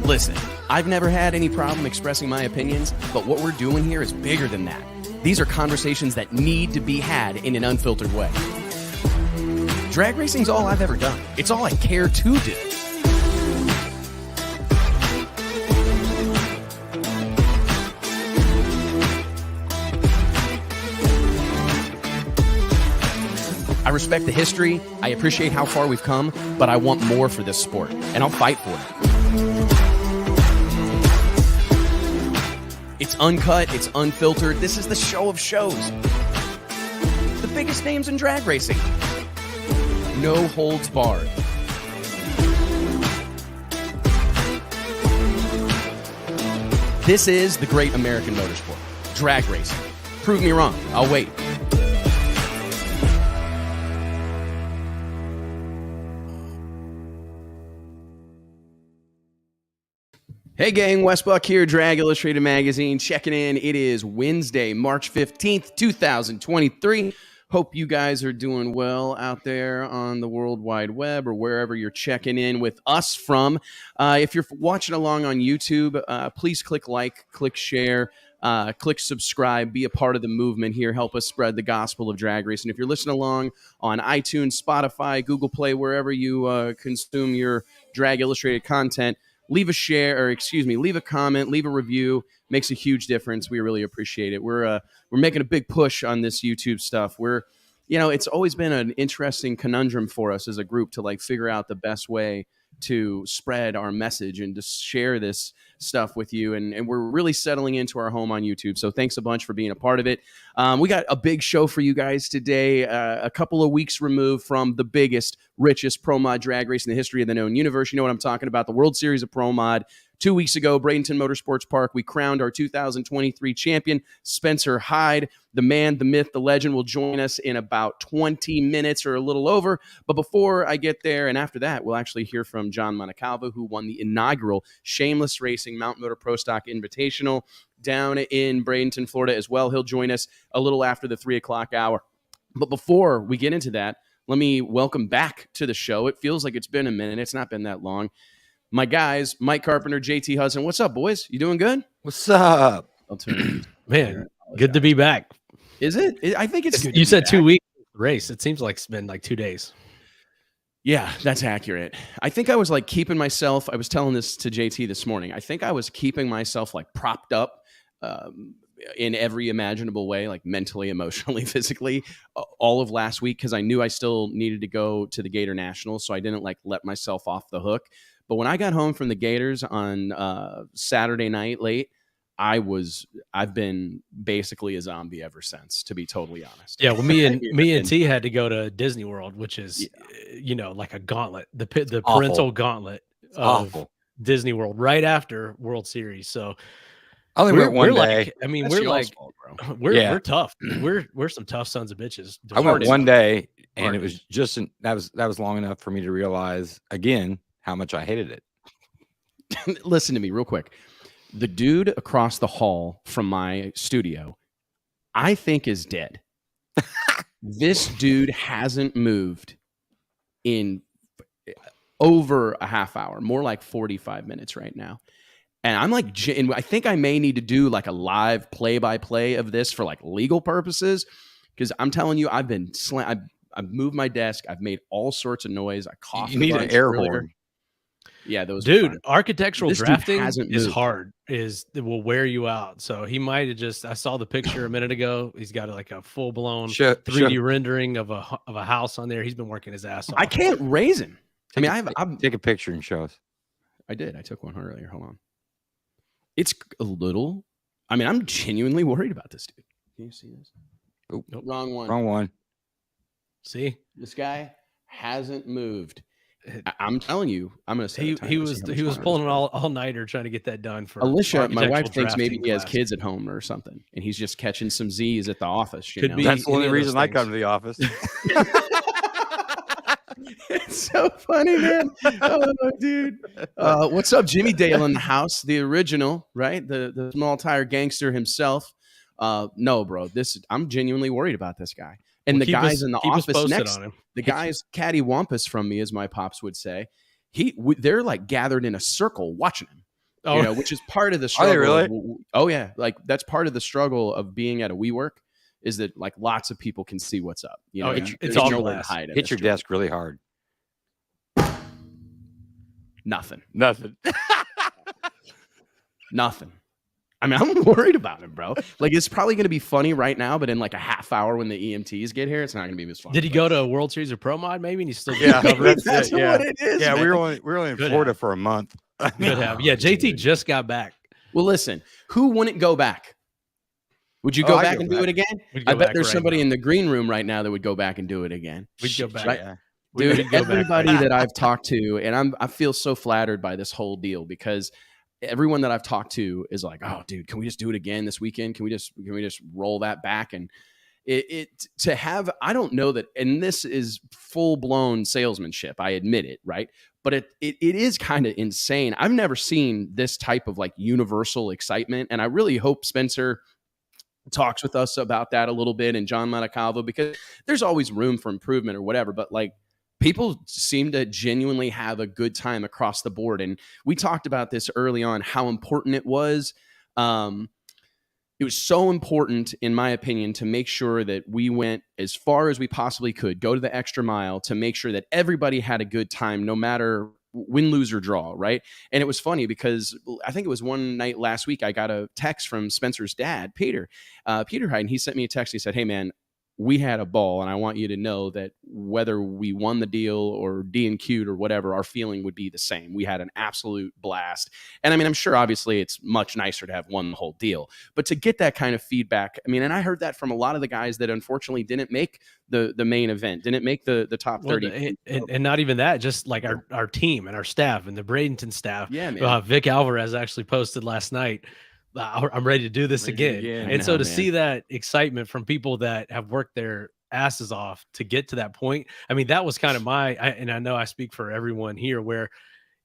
Listen, I've never had any problem expressing my opinions, but what we're doing here is bigger than that. These are conversations that need to be had in an unfiltered way. Drag racing's all I've ever done. It's all I care to do. I respect the history, I appreciate how far we've come, but I want more for this sport, and I'll fight for it. It's uncut, it's unfiltered. This is the show of shows. The biggest names in drag racing. No holds barred. This is the great American motorsport. Drag racing. Prove me wrong. I'll wait. Hey gang, Wes Buck here, Drag Illustrated Magazine, checking in. It is Wednesday, March 15th, 2023. Hope you guys are doing well out there on the World Wide Web or wherever you're checking in with us from. If you're watching along on YouTube, please click like, click share, click subscribe, be a part of the movement here, help us spread the gospel of drag racing. If you're listening along on iTunes, Spotify, Google Play, wherever you consume your Drag Illustrated content, leave a comment, leave a review. Makes a huge difference. We really appreciate it. We're making a big push on this YouTube stuff. It's always been an interesting conundrum for us as a group to figure out the best way to spread our message and to share this stuff with you. And we're really settling into our home on YouTube. So thanks a bunch for being a part of it. We got a big show for you guys today, a couple of weeks removed from the biggest, richest pro mod drag race in the history of the known universe. You know what I'm talking about, the World Series of Pro Mod. 2 weeks ago, Bradenton Motorsports Park, we crowned our 2023 champion, Spencer Hyde. The man, the myth, the legend will join us in about 20 minutes or a little over. But before I get there, and after that, we'll actually hear from John Montecalvo, who won the inaugural Shameless Racing Mountain Motor Pro Stock Invitational down in Bradenton, Florida as well. He'll join us a little after the 3 o'clock hour. But before we get into that, let me welcome back to the show. It feels like it's been a minute. It's not been that long. My guys, Mike Carpenter, JT Hudson. What's up, boys? You doing good? What's up? I'll turn Man, good to be back. Is it? I think it's good. You said 2 weeks race. It seems like it's been 2 days. Yeah, that's accurate. I think I was keeping myself, I was telling this to JT this morning. I think I was keeping myself propped up in every imaginable way, mentally, emotionally, physically, all of last week, because I knew I still needed to go to the Gator Nationals. So I didn't let myself off the hook. But when I got home from the Gators on Saturday night late, I've been basically a zombie ever since, to be totally honest. Yeah, well, me and T had to go to Disney World, which is like a gauntlet, the parental gauntlet of Disney World right after World Series. So I only went one day. We're tough. We're some tough sons of bitches. I went one day, and it was just that was long enough for me to realize again how much I hated it. Listen to me real quick. The dude across the hall from my studio, I think is dead. This dude hasn't moved in over a half hour, more like 45 minutes right now. And I'm and I think I may need to do a live play-by-play of this for legal purposes. Because I'm telling you, I've been I've moved my desk. I've made all sorts of noise. I coughed. You need an air horn. Yeah, those. Dude, architectural drafting is hard. It will wear you out. So he might have just. I saw the picture a minute ago. He's got a full blown 3D rendering of a house on there. He's been working his ass off. I can't raise him. I'm take a picture and show us. I did. I took one earlier. Hold on. It's a little. I'm genuinely worried about this dude. Can you see this? Oh, nope. Wrong one. Wrong one. See, this guy hasn't moved. I'm telling you, I'm going to say he was pulling an all-nighter trying to get that done for Alicia. My wife thinks maybe he has kids at home or something, and he's just catching some Z's at the office. Could be. That's the only reason I come to the office. It's so funny, man. Oh, dude. What's up, Jimmy Dale in the house? The original, right? The small tire gangster himself. No, bro. I'm genuinely worried about this guy. And the guys in the office next, the guys cattywampus from me, as my pops would say, they're gathered in a circle watching him. you know, which is part of the struggle. Are they really? Oh yeah, like that's part of the struggle of being at a WeWork is that like lots of people can see what's up. You know, it's all nowhere to glass. hide. Hit your desk really hard. Nothing. Nothing. I mean, I'm worried about it, bro. Like, it's probably going to be funny right now, but in like a half hour when the EMTs get here, it's not going to be as fun. Did he go to a World Series of Pro Mod maybe? And he's still covering? That's what it is. Yeah, man. we were only in Florida for a month. Could have. Yeah, JT just got back. Well, listen, who wouldn't go back? Would you go back and do it again? I bet there's somebody in the green room right now that would go back and do it again. We'd go back. Right? Yeah. Dude, everybody that I've talked to, and I feel so flattered by this whole deal because everyone that I've talked to is like, oh, dude, can we just do it again this weekend? Can we just roll that back? And it to have, I don't know that, and this is full blown salesmanship. I admit it, right? But it is kind of insane. I've never seen this type of like universal excitement, and I really hope Spencer talks with us about that a little bit, and John Montecalvo, because there's always room for improvement or whatever. But like, people seem to genuinely have a good time across the board. And we talked about this early on, how important it was. It was so important, in my opinion, to make sure that we went as far as we possibly could, go to the extra mile to make sure that everybody had a good time, no matter win, lose, or draw, right? And it was funny because I think it was one night last week, I got a text from Spencer's dad, Peter Hyde, and he sent me a text. He said, hey, man, we had a ball, and I want you to know that whether we won the deal or D&Q'd or whatever, our feeling would be the same. We had an absolute blast. And I mean, I'm sure obviously it's much nicer to have won the whole deal, but to get that kind of feedback, I mean, and I heard that from a lot of the guys that unfortunately didn't make the main event, didn't make the top 30. And not even that, just like our team and our staff and the Bradenton staff. Yeah, man. Vic Alvarez actually posted last night, I'm ready to do this again. And so to see that excitement from people that have worked their asses off to get to that point, I mean, that was kind of and I know I speak for everyone here, where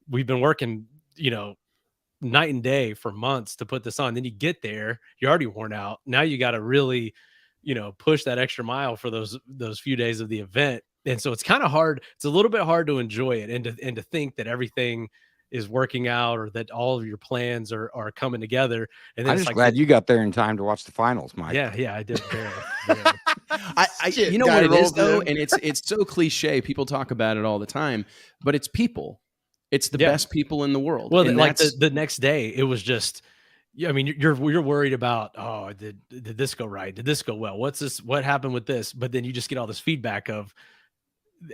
we've been working, you know, night and day for months to put this on. Then you get there, you're already worn out. Now you got to really, you know, push that extra mile for those few days of the event. And so it's kind of hard. It's a little bit hard to enjoy it and to think that everything is working out or that all of your plans are coming together. And then I'm just glad you got there in time to watch the finals, Mike. Yeah, I did. You know what it is though, and it's so cliche. People talk about it all the time, but it's people. It's the best people in the world. Well, like the next day, it was just. I mean, you're worried about, oh, did this go right? Did this go well? What happened with this? But then you just get all this feedback of.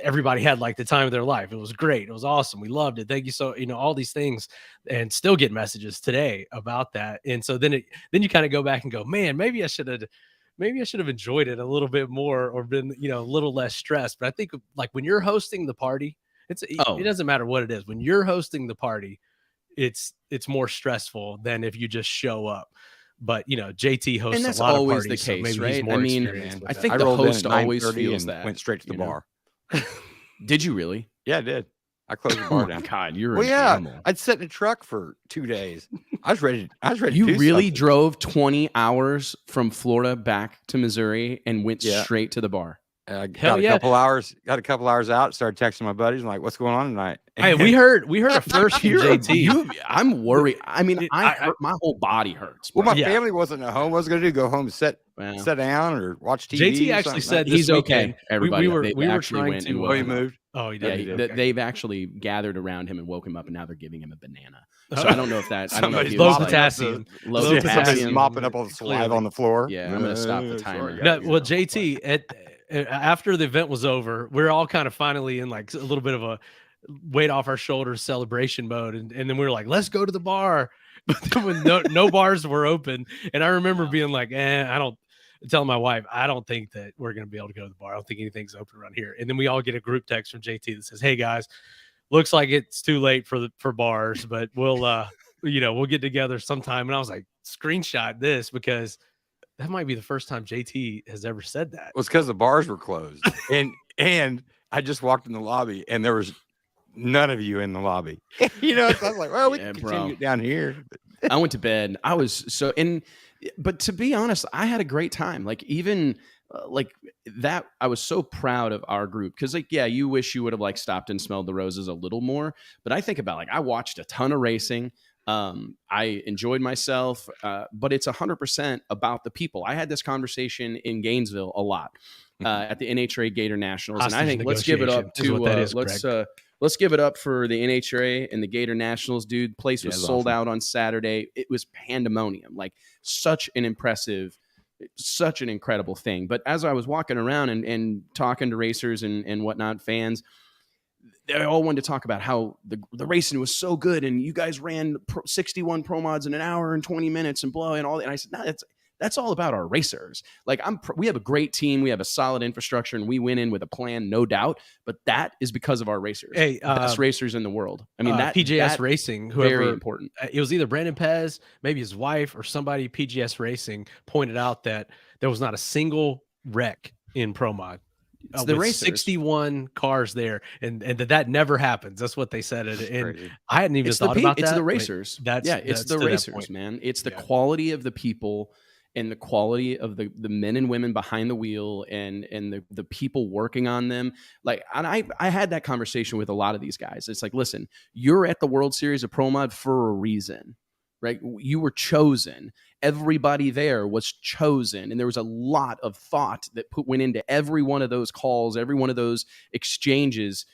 Everybody had like the time of their life. It was great. It was awesome. We loved it. Thank you. So, you know, all these things, and still get messages today about that. And so then you kind of go back and go, man, maybe I should have enjoyed it a little bit more or been, you know, a little less stressed. But I think like when you're hosting the party, it doesn't matter what it is. When you're hosting the party, it's more stressful than if you just show up. But you know, JT hosts and that's a lot always of parties, the case, so right? I mean, I think the host always feels that. Went straight to the bar. Did you really? Yeah, I did. I closed the bar down. God, you're an animal. I'd sit in a truck for 2 days. I was ready. You really drove 20 hours from Florida back to Missouri and went straight to the bar. Got a couple hours out. Started texting my buddies. I'm like, "What's going on tonight?" Hey, we heard a first from JT. I'm worried. I mean, my whole body hurts. Well, my family wasn't at home. What was I going to do? Go home and sit down or watch TV? JT actually said he's okay. Everybody, we were trying to. Oh, he moved. Oh, he did. Yeah, they've actually gathered around him and woke him up, and now they're giving him a banana. So I don't know if that. I don't know if low potassium. Low potassium. Mopping up all the saliva on the floor. Yeah, I'm going to stop the timer. No, well, JT after the event was over, we're all kind of finally in like a little bit of a weight off our shoulders celebration mode. And then we were like, let's go to the bar. But then when no bars were open. And I remember being like, telling my wife, I don't think that we're going to be able to go to the bar. I don't think anything's open around here. And then we all get a group text from JT that says, hey guys, looks like it's too late for bars, but we'll get together sometime. And I was like, screenshot this because that might be the first time JT has ever said that. It was because the bars were closed. and I just walked in the lobby and there was none of you in the lobby. You know, so I was like, well, we can continue down here. I went to bed. I was but to be honest, I had a great time. Like even like that, I was so proud of our group. Cause like, yeah, you wish you would have like stopped and smelled the roses a little more. But I think about like, I watched a ton of racing. I enjoyed myself, but it's 100% about the people. I had this conversation in Gainesville a lot at the NHRA Gator Nationals, and I think let's give it up to let's give it up for the NHRA and the Gator Nationals, dude. Place was sold out on Saturday. It was pandemonium, like such an incredible thing. But as I was walking around and talking to racers and whatnot, fans, they all wanted to talk about how the racing was so good and you guys ran 61 pro mods in an hour and 20 minutes and blow and all that. And I said, no, that's all about our racers. Like we have a great team. We have a solid infrastructure and we went in with a plan, no doubt, but that is because of our racers. Hey, best racers in the world. I mean, PJS Racing, whoever, very important. It was either Brandon Pez, maybe his wife or somebody, PGS Racing pointed out that there was not a single wreck in pro mod. The racers. 61 cars there, and that never happens. That's what they said. And I hadn't even thought about that. It's the racers. It's the racers, man. It's the quality of the people and the quality of the men and women behind the wheel and the people working on them. Like, and I had that conversation with a lot of these guys. It's like, listen, you're at the World Series of Pro Mod for a reason. Right? You were chosen. Everybody there was chosen. And there was a lot of thought that went into every one of those calls, every one of those exchanges.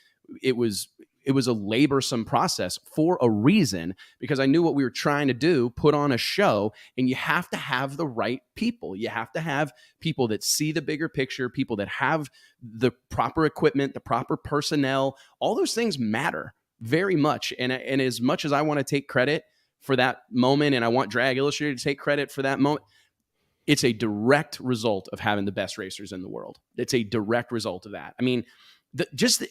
It was a laborsome process for a reason, because I knew what we were trying to do, put on a show, and you have to have the right people. You have to have people that see the bigger picture, people that have the proper equipment, the proper personnel. All those things matter very much. And as much as I want to take credit for that moment, and I want Drag Illustrated to take credit for that moment, it's a direct result of having the best racers in the world. It's a direct result of that. I mean,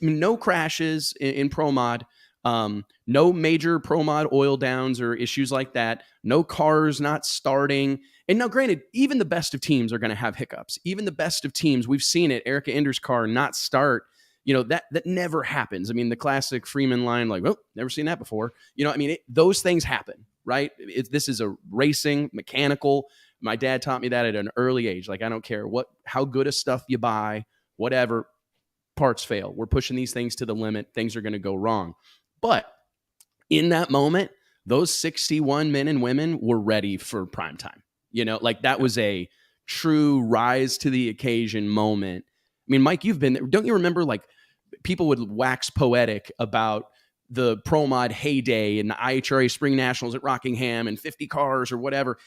no crashes in Pro Mod, no major Pro Mod oil downs or issues like that, no cars not starting. And now, granted, even the best of teams are going to have hiccups. Even the best of teams, we've seen it, Erica Ender's car not start. You know, that never happens. I mean, the classic Freeman line, like, oh, never seen that before. You know, I mean, those things happen, right? This is a racing, mechanical. My dad taught me that at an early age. Like, I don't care how good of stuff you buy, whatever, parts fail. We're pushing these things to the limit. Things are going to go wrong. But in that moment, those 61 men and women were ready for prime time. You know, like that was a true rise to the occasion moment. I mean, Mike, you've been there. Don't you remember, like, people would wax poetic about the Pro Mod heyday and the IHRA Spring Nationals at Rockingham and 50 cars or whatever.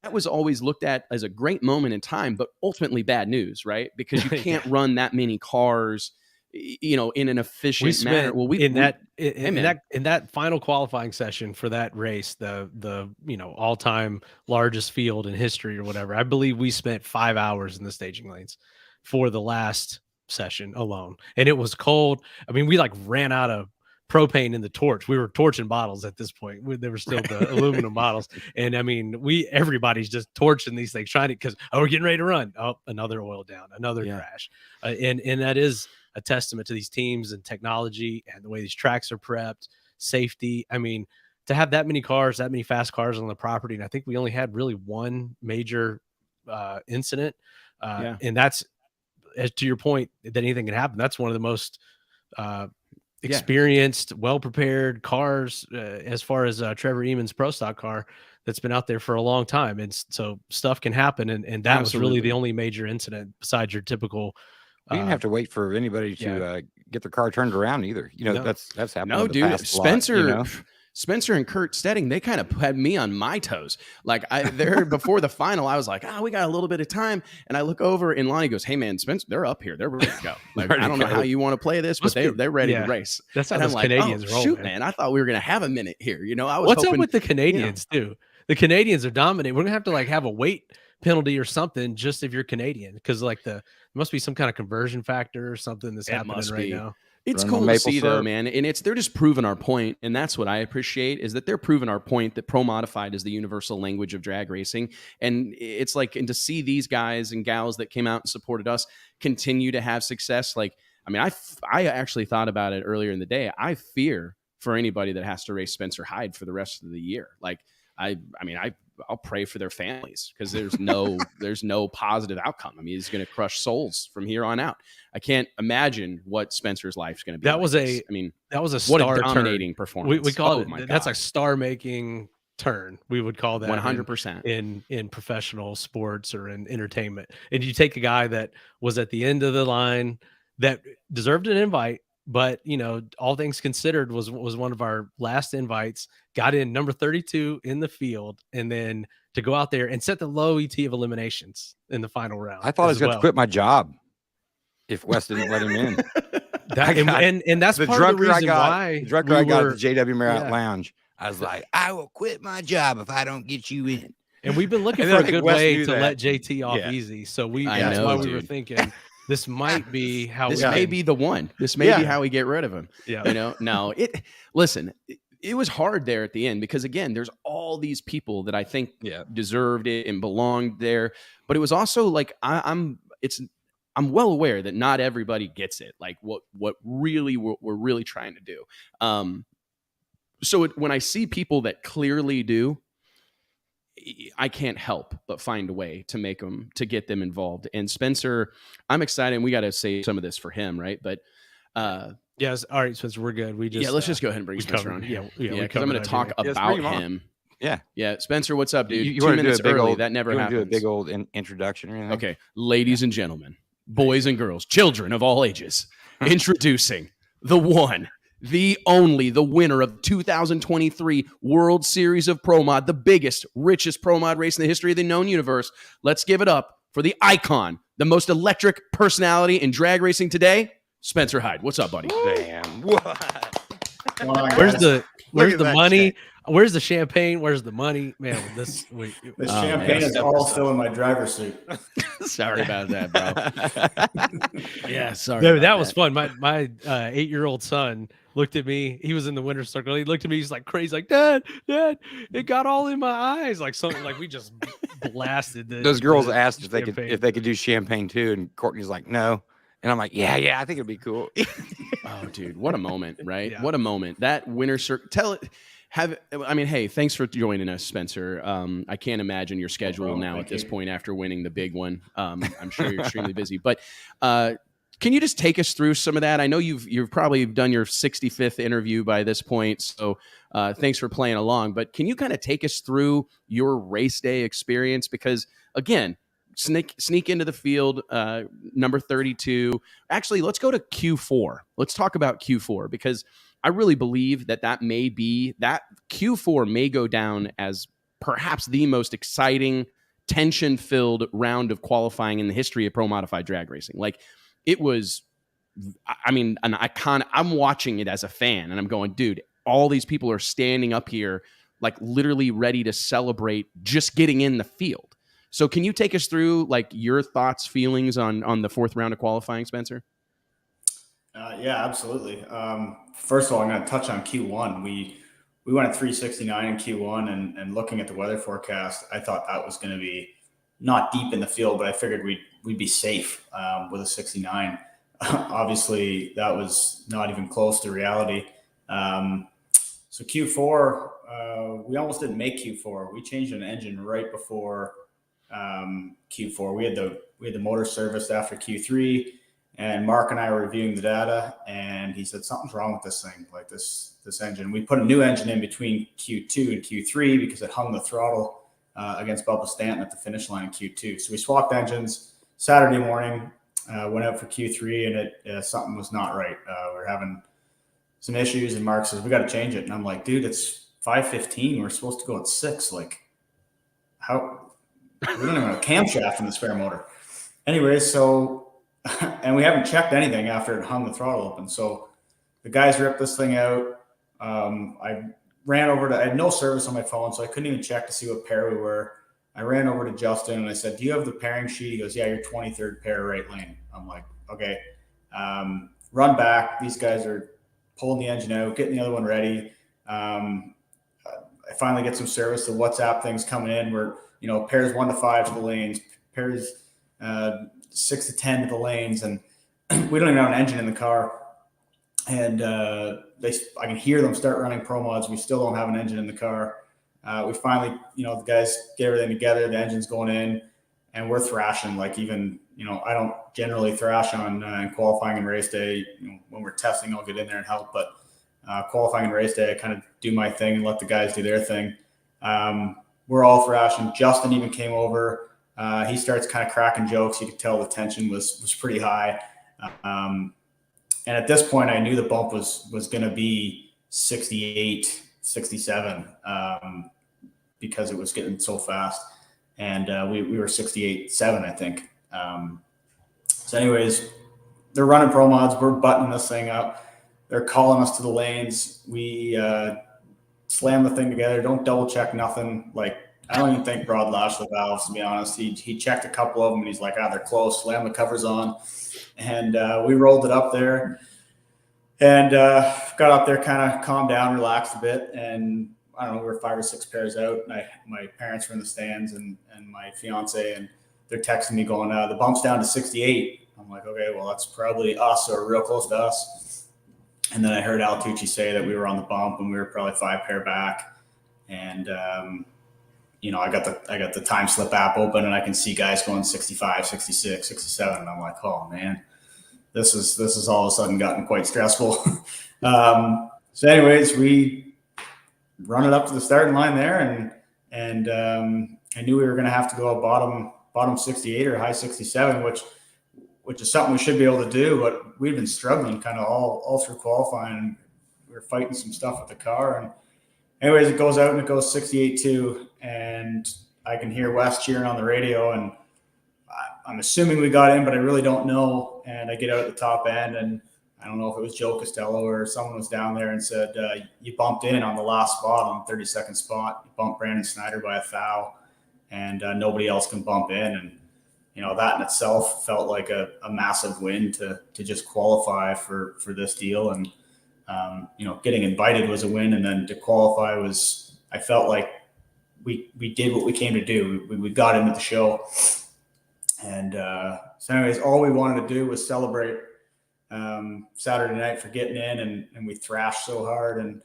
That was always looked at as a great moment in time, but ultimately bad news, right? Because you can't run that many cars, you know, in an efficient manner. Well, in that final qualifying session for that race, the you know, all-time largest field in history or whatever, I believe we spent 5 hours in the staging lanes for the last session alone. And it was cold. I mean, we like ran out of propane in the torch. We were torching bottles at this point. There were still the aluminum bottles. And I mean, everybody's just torching these things, trying to, because we're getting ready to run. Oh, another oil down, another crash. And that is a testament to these teams and technology and the way these tracks are prepped, safety. I mean, to have that many cars, that many fast cars on the property. And I think we only had really one major incident. And that's, as to your point, that anything can happen. That's one of the most experienced, well-prepared cars as far as Trevor Eamon's Pro Stock car that's been out there for a long time. And so stuff can happen. And that was really the only major incident besides your typical. We didn't have to wait for anybody to get their car turned around either. You know, that's happened. No, dude, Spencer and Kurt Stedding, they kind of had me on my toes. Like there before the final, I was like, we got a little bit of time. And I look over and Lonnie goes, hey man, Spencer, they're up here. They're ready to go. Like, I don't know how you want to play this, but they're ready to race. That's how those Canadians roll. Shoot, man. I thought we were going to have a minute here. You know, I was What's up with the Canadians too? The Canadians are dominating. We're going to have to like have a weight penalty or something just if you're Canadian, because like there must be some kind of conversion factor or something that's happening right now. It's cool to see though, man. And they're just proving our point. And that's what I appreciate, is that they're proving our point that Pro Modified is the universal language of drag racing. And it's like, and to see these guys and gals that came out and supported us continue to have success. Like, I mean, I actually thought about it earlier in the day. I fear for anybody that has to race Spencer Hyde for the rest of the year. Like, I'll pray for their families, because there's no positive outcome. I mean, he's going to crush souls from here on out. I can't imagine what Spencer's life's going to be. That was a star dominating performance. We call it. That's a star making turn. We would call that 100% in professional sports or in entertainment. And you take a guy that was at the end of the line that deserved an invite, but all things considered was one of our last invites, got in number 32 in the field, and then to go out there and set the low ET of eliminations in the final round. I thought I was going to quit my job if Wes didn't let him in. And that's the part of the reason why the drunker I got at the JW Marriott Lounge. I was like, I will quit my job if I don't get you in. And we've been looking for a good way to let JT off easy. So that's why we were thinking this might be how this may be the one. This may be how we get rid of him. Yeah. No, listen, it was hard there at the end because again, there's all these people that I think deserved it and belonged there. But it was also like I'm well aware that not everybody gets it. Like what really we're really trying to do. So when I see people that clearly do, I can't help but find a way to get them involved. And Spencer, I'm excited. And we got to say some of this for him, right? But yes, all right, Spencer, we're good. Let's just go ahead and bring Spencer on. Yeah, because I'm going to talk about him. Yeah. Spencer, what's up, dude? You 2 minutes early. That never happens. Do a big old introduction or anything? Okay, ladies and gentlemen, boys and girls, children of all ages, introducing the one, the only, the winner of 2023 World Series of Pro Mod, the biggest, richest Pro Mod race in the history of the known universe. Let's give it up for the icon, the most electric personality in drag racing today, Spencer Hyde. What's up, buddy? Damn. What? Where's the money? Shit. Where's the champagne? Where's the money? Man, the champagne is all still in my driver's seat. Sorry about that, bro. Yeah, sorry. No, that was fun. My 8-year-old son looked at me. He was in the winner's circle. He looked at me. He's like crazy, like, Dad, it got all in my eyes. Like something like we just blasted. Those girls asked if they could do champagne too, and Courtney's like, no. And I'm like, yeah, I think it'd be cool. Oh, dude, what a moment, right? Yeah. What a moment. That winner's circle. Hey, thanks for joining us, Spencer. I can't imagine your schedule now at this point after winning the big one. I'm sure you're extremely busy, but can you just take us through some of that? I know you've probably done your 65th interview by this point, so thanks for playing along. But can you kind of take us through your race day experience? Because again, sneak into the field, number 32. Actually, let's go to Q4. Let's talk about Q4 because I really believe that Q4 may go down as perhaps the most exciting, tension-filled round of qualifying in the history of pro modified drag racing. Like it was, an icon. I'm watching it as a fan and I'm going, dude, all these people are standing up here, like literally ready to celebrate just getting in the field. So can you take us through like your thoughts, feelings on the fourth round of qualifying, Spencer? Yeah, absolutely. First of all, I'm going to touch on Q1. We went at 369 in Q1, and looking at the weather forecast, I thought that was going to be not deep in the field, but I figured we'd be safe with a 69. Obviously, that was not even close to reality. So Q4, we almost didn't make Q4. We changed an engine right before Q4. We had the motor serviced after Q3. And Mark and I were reviewing the data, and he said something's wrong with this thing, like this engine. We put a new engine in between Q2 and Q3 because it hung the throttle against Bubba Stanton at the finish line in Q2. So we swapped engines Saturday morning, went out for Q3, and something was not right. We were having some issues, and Mark says, we got to change it. And I'm like, dude, it's 5:15. We're supposed to go at 6. Like, how? We don't even have a camshaft in the spare motor. Anyway, so... and we haven't checked anything after it hung the throttle open. So the guys ripped this thing out. I ran over I had no service on my phone, so I couldn't even check to see what pair we were. I ran over to Justin and I said, do you have the pairing sheet? He goes, yeah, your 23rd pair right lane. I'm like, okay. Run back. These guys are pulling the engine out, getting the other one ready. I finally get some service. The WhatsApp thing's coming in where, pairs 1 to 5 to the lanes, pairs 6 to 10 to the lanes, and we don't even have an engine in the car. And I can hear them start running pro mods. We still don't have an engine in the car. We finally, the guys get everything together. The engine's going in, and we're thrashing. Like even, I don't generally thrash on qualifying and race day. When we're testing, I'll get in there and help. But qualifying and race day, I kind of do my thing and let the guys do their thing. We're all thrashing. Justin even came over. He starts kind of cracking jokes. You could tell the tension was pretty high. And at this point, I knew the bump was going to be 68, 67 because it was getting so fast. And we were 68.7, I think. So anyways, they're running pro mods. We're buttoning this thing up. They're calling us to the lanes. We slam the thing together. Don't double check nothing. Like, I don't even think Broad lashed the valves, to be honest. He checked a couple of them and he's like, they're close. Slam the covers on. And we rolled it up there and got up there, kind of calmed down, relaxed a bit. And I don't know, we were 5 or 6 pairs out. And my parents were in the stands and my fiance, and they're texting me going, the bump's down to 68. I'm like, okay, well, that's probably us or real close to us. And then I heard Al Tucci say that we were on the bump and we were probably 5 pair back. And, I got the time slip app open and I can see guys going 65, 66, 67. And I'm like, oh man, this is all of a sudden gotten quite stressful. So anyways, we run it up to the starting line there and I knew we were going to have to go bottom 68 or high 67, which is something we should be able to do, but we've been struggling kind of all through qualifying. And we were fighting some stuff with the car. And anyways, it goes out and it goes 68.2, and I can hear Wes cheering on the radio, and I'm assuming we got in, but I really don't know. And I get out at the top end, and I don't know if it was Joe Costello or someone was down there and said, you bumped in on the last spot, on the 32nd spot. You bumped Brandon Snyder by a thou, and nobody else can bump in. And that in itself felt like a massive win to just qualify for this deal. And, getting invited was a win. And then to qualify I felt like we did what we came to do. We got into the show. And so anyways, all we wanted to do was celebrate Saturday night for getting in, and we thrashed so hard. And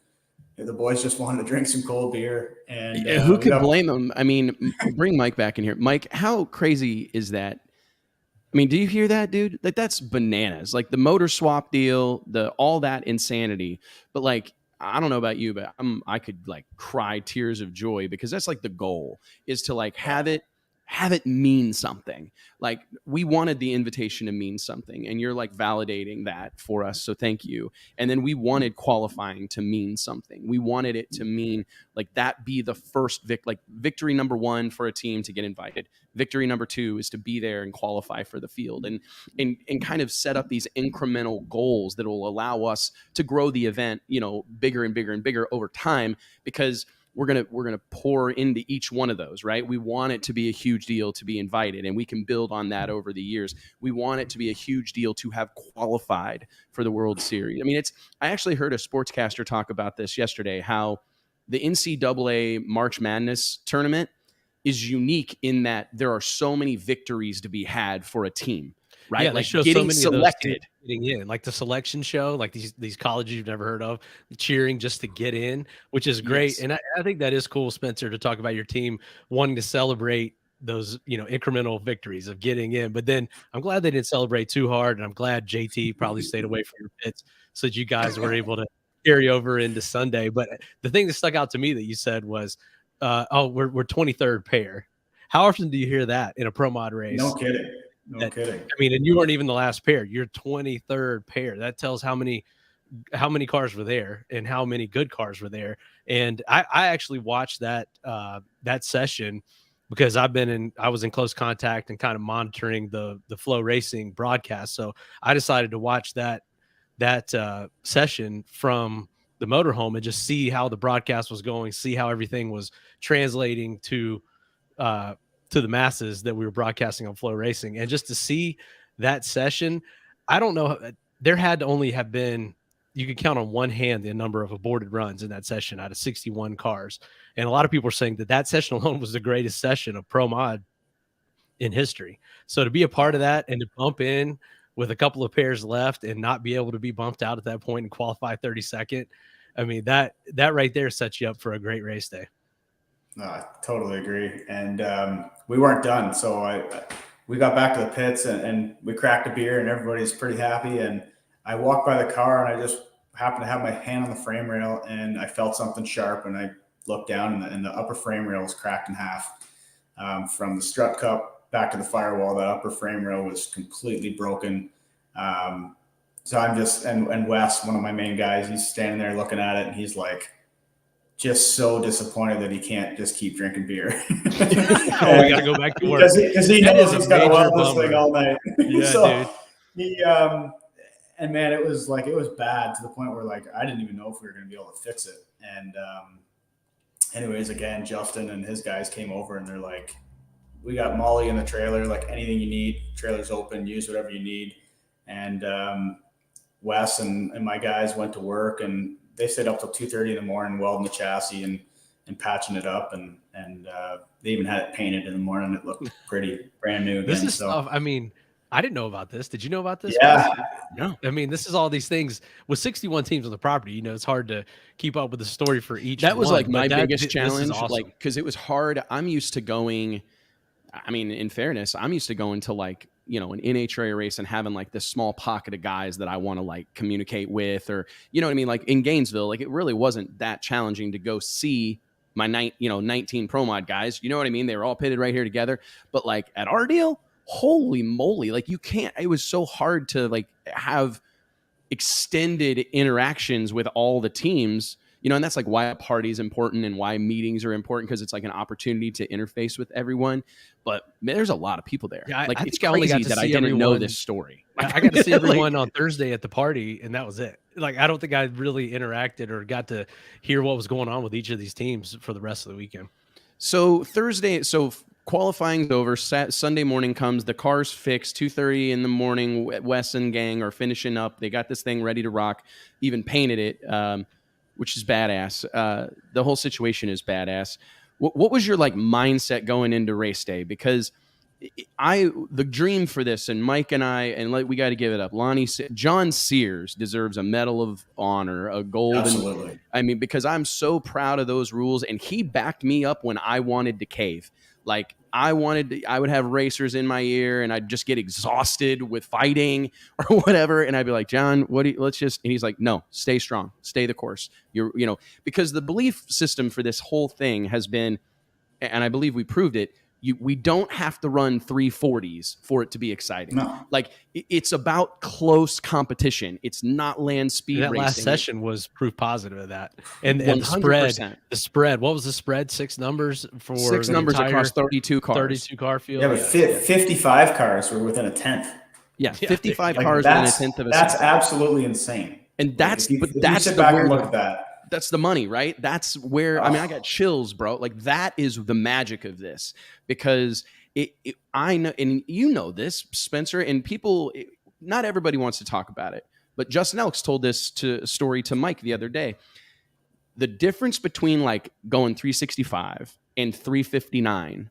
the boys just wanted to drink some cold beer. And who could blame them? I mean, bring Mike back in here. Mike, how crazy is that? I mean, do you hear that, dude? Like, that's bananas. Like the motor swap deal, all that insanity. But like, I don't know about you, but I could like cry tears of joy, because that's like the goal, is to like have it mean something. Like, we wanted the invitation to mean something, and you're like validating that for us. So thank you. And then we wanted qualifying to mean something. We wanted it to mean like that be the first victory number 1 for a team to get invited. Victory number 2 is to be there and qualify for the field, and kind of set up these incremental goals that will allow us to grow the event, bigger and bigger and bigger over time, because we're gonna pour into each one of those, right? We want it to be a huge deal to be invited, and we can build on that over the years. We want it to be a huge deal to have qualified for the World Series. I mean, I actually heard a sportscaster talk about this yesterday, how the NCAA March Madness tournament is unique in that there are so many victories to be had for a team, right? Yeah, like show getting so many selected. Getting in, like the selection show, like these colleges you've never heard of, cheering just to get in, which is great. Yes. And I think that is cool, Spencer, to talk about your team wanting to celebrate those, incremental victories of getting in. But then I'm glad they didn't celebrate too hard, and I'm glad JT probably stayed away from your pits so that you guys were able to carry over into Sunday. But the thing that stuck out to me that you said was, we're 23rd pair. How often do you hear that in a pro mod race? No kidding. No kidding. I mean, and you weren't even the last pair. You're 23rd pair. That tells how many cars were there and how many good cars were there. And I actually watched that session because I was in close contact and kind of monitoring the Flow Racing broadcast. So I decided to watch that session from the motorhome and just see how the broadcast was going, see how everything was translating to the masses that we were broadcasting on Flow Racing. And just to see that session, I don't know, there had to only have been, you could count on one hand the number of aborted runs in that session out of 61 cars. And a lot of people are saying that session alone was the greatest session of pro mod in history. So to be a part of that and to bump in with a couple of pairs left and not be able to be bumped out at that point and qualify 32nd, I mean, that right there sets you up for a great race day. No, I totally agree. And we weren't done. So we got back to the pits and we cracked a beer and everybody's pretty happy. And I walked by the car and I just happened to have my hand on the frame rail and I felt something sharp and I looked down, and the upper frame rail was cracked in half. From the strut cup back to the firewall, that upper frame rail was completely broken. So I'm just, and Wes, one of my main guys, he's standing there looking at it, and he's like, just so disappointed that he can't just keep drinking beer. We got to go back to work because he knows he's got to weld this thing all night. Yeah, so he, and man, it was bad to the point where like I didn't even know if we were going to be able to fix it. And anyways, again, Justin and his guys came over, and they're like, we got Molly in the trailer, like anything you need, trailer's open, use whatever you need. And Wes and my guys went to work, and they stayed up till 2:30 in the morning welding the chassis and patching it up, and they even had it painted in the morning. It looked pretty brand new again. This is stuff. I mean, I didn't know about this. Did you know about this? Yeah. No. I mean, this is all these things with 61 teams on the property. You know, it's hard to keep up with the story for each. That was one, like my biggest challenge, awesome. like because it was hard. I'm used to going. I mean, in fairness, I'm used to going to like, you know, an NHRA race and having like this small pocket of guys that I want to like communicate with, or, you know what I mean? Like in Gainesville, like it really wasn't that challenging to go see my 19 Pro Mod guys. You know what I mean? They were all pitted right here together. But like at our deal, holy moly, like you can't, it was so hard to like have extended interactions with all the teams. You know, and that's like why a party is important and why meetings are important, because it's like an opportunity to interface with everyone. But man, there's a lot of people there. Yeah, like I it's think I only crazy got to that I see didn't know everyone. this story. I got to see everyone on Thursday at the party, and that was it. Like, I don't think I really interacted or got to hear what was going on with each of these teams for the rest of the weekend. So Thursday, qualifying's over. Sunday morning comes, the car's fixed. 2:30 in the morning, Wes and gang are finishing up. They got this thing ready to rock. Even painted it. Which is badass. The whole situation is badass. What was your like mindset going into race day? Because the dream for this, and Mike and I, and like we got to give it up. John Sears deserves a Medal of Honor, a gold. Absolutely. I mean, because I'm so proud of those rules, and he backed me up when I wanted to cave. Like I would have racers in my ear, and I'd just get exhausted with fighting or whatever, and I'd be like, John, and he's like, no, stay strong, stay the course. Because the belief system for this whole thing has been, and I believe we proved it, we don't have to run 340s for it to be exciting. No. Like it's about close competition. It's not land speed that racing. Last session was proof positive of that. And the spread, what was the spread? Six numbers across 32 cars. 32 car field. Yeah, but 55 cars were within a tenth. Yeah, 55 cars within a tenth of a That's second. absolutely insane. And that's if you sit back and look at that. That's the money, right? That's where, I mean, I got chills, bro. Like that is the magic of this, because I know, and you know this, Spencer, and people, not everybody wants to talk about it, but Justin Elks told this story to Mike the other day. The difference between like going 365 and 359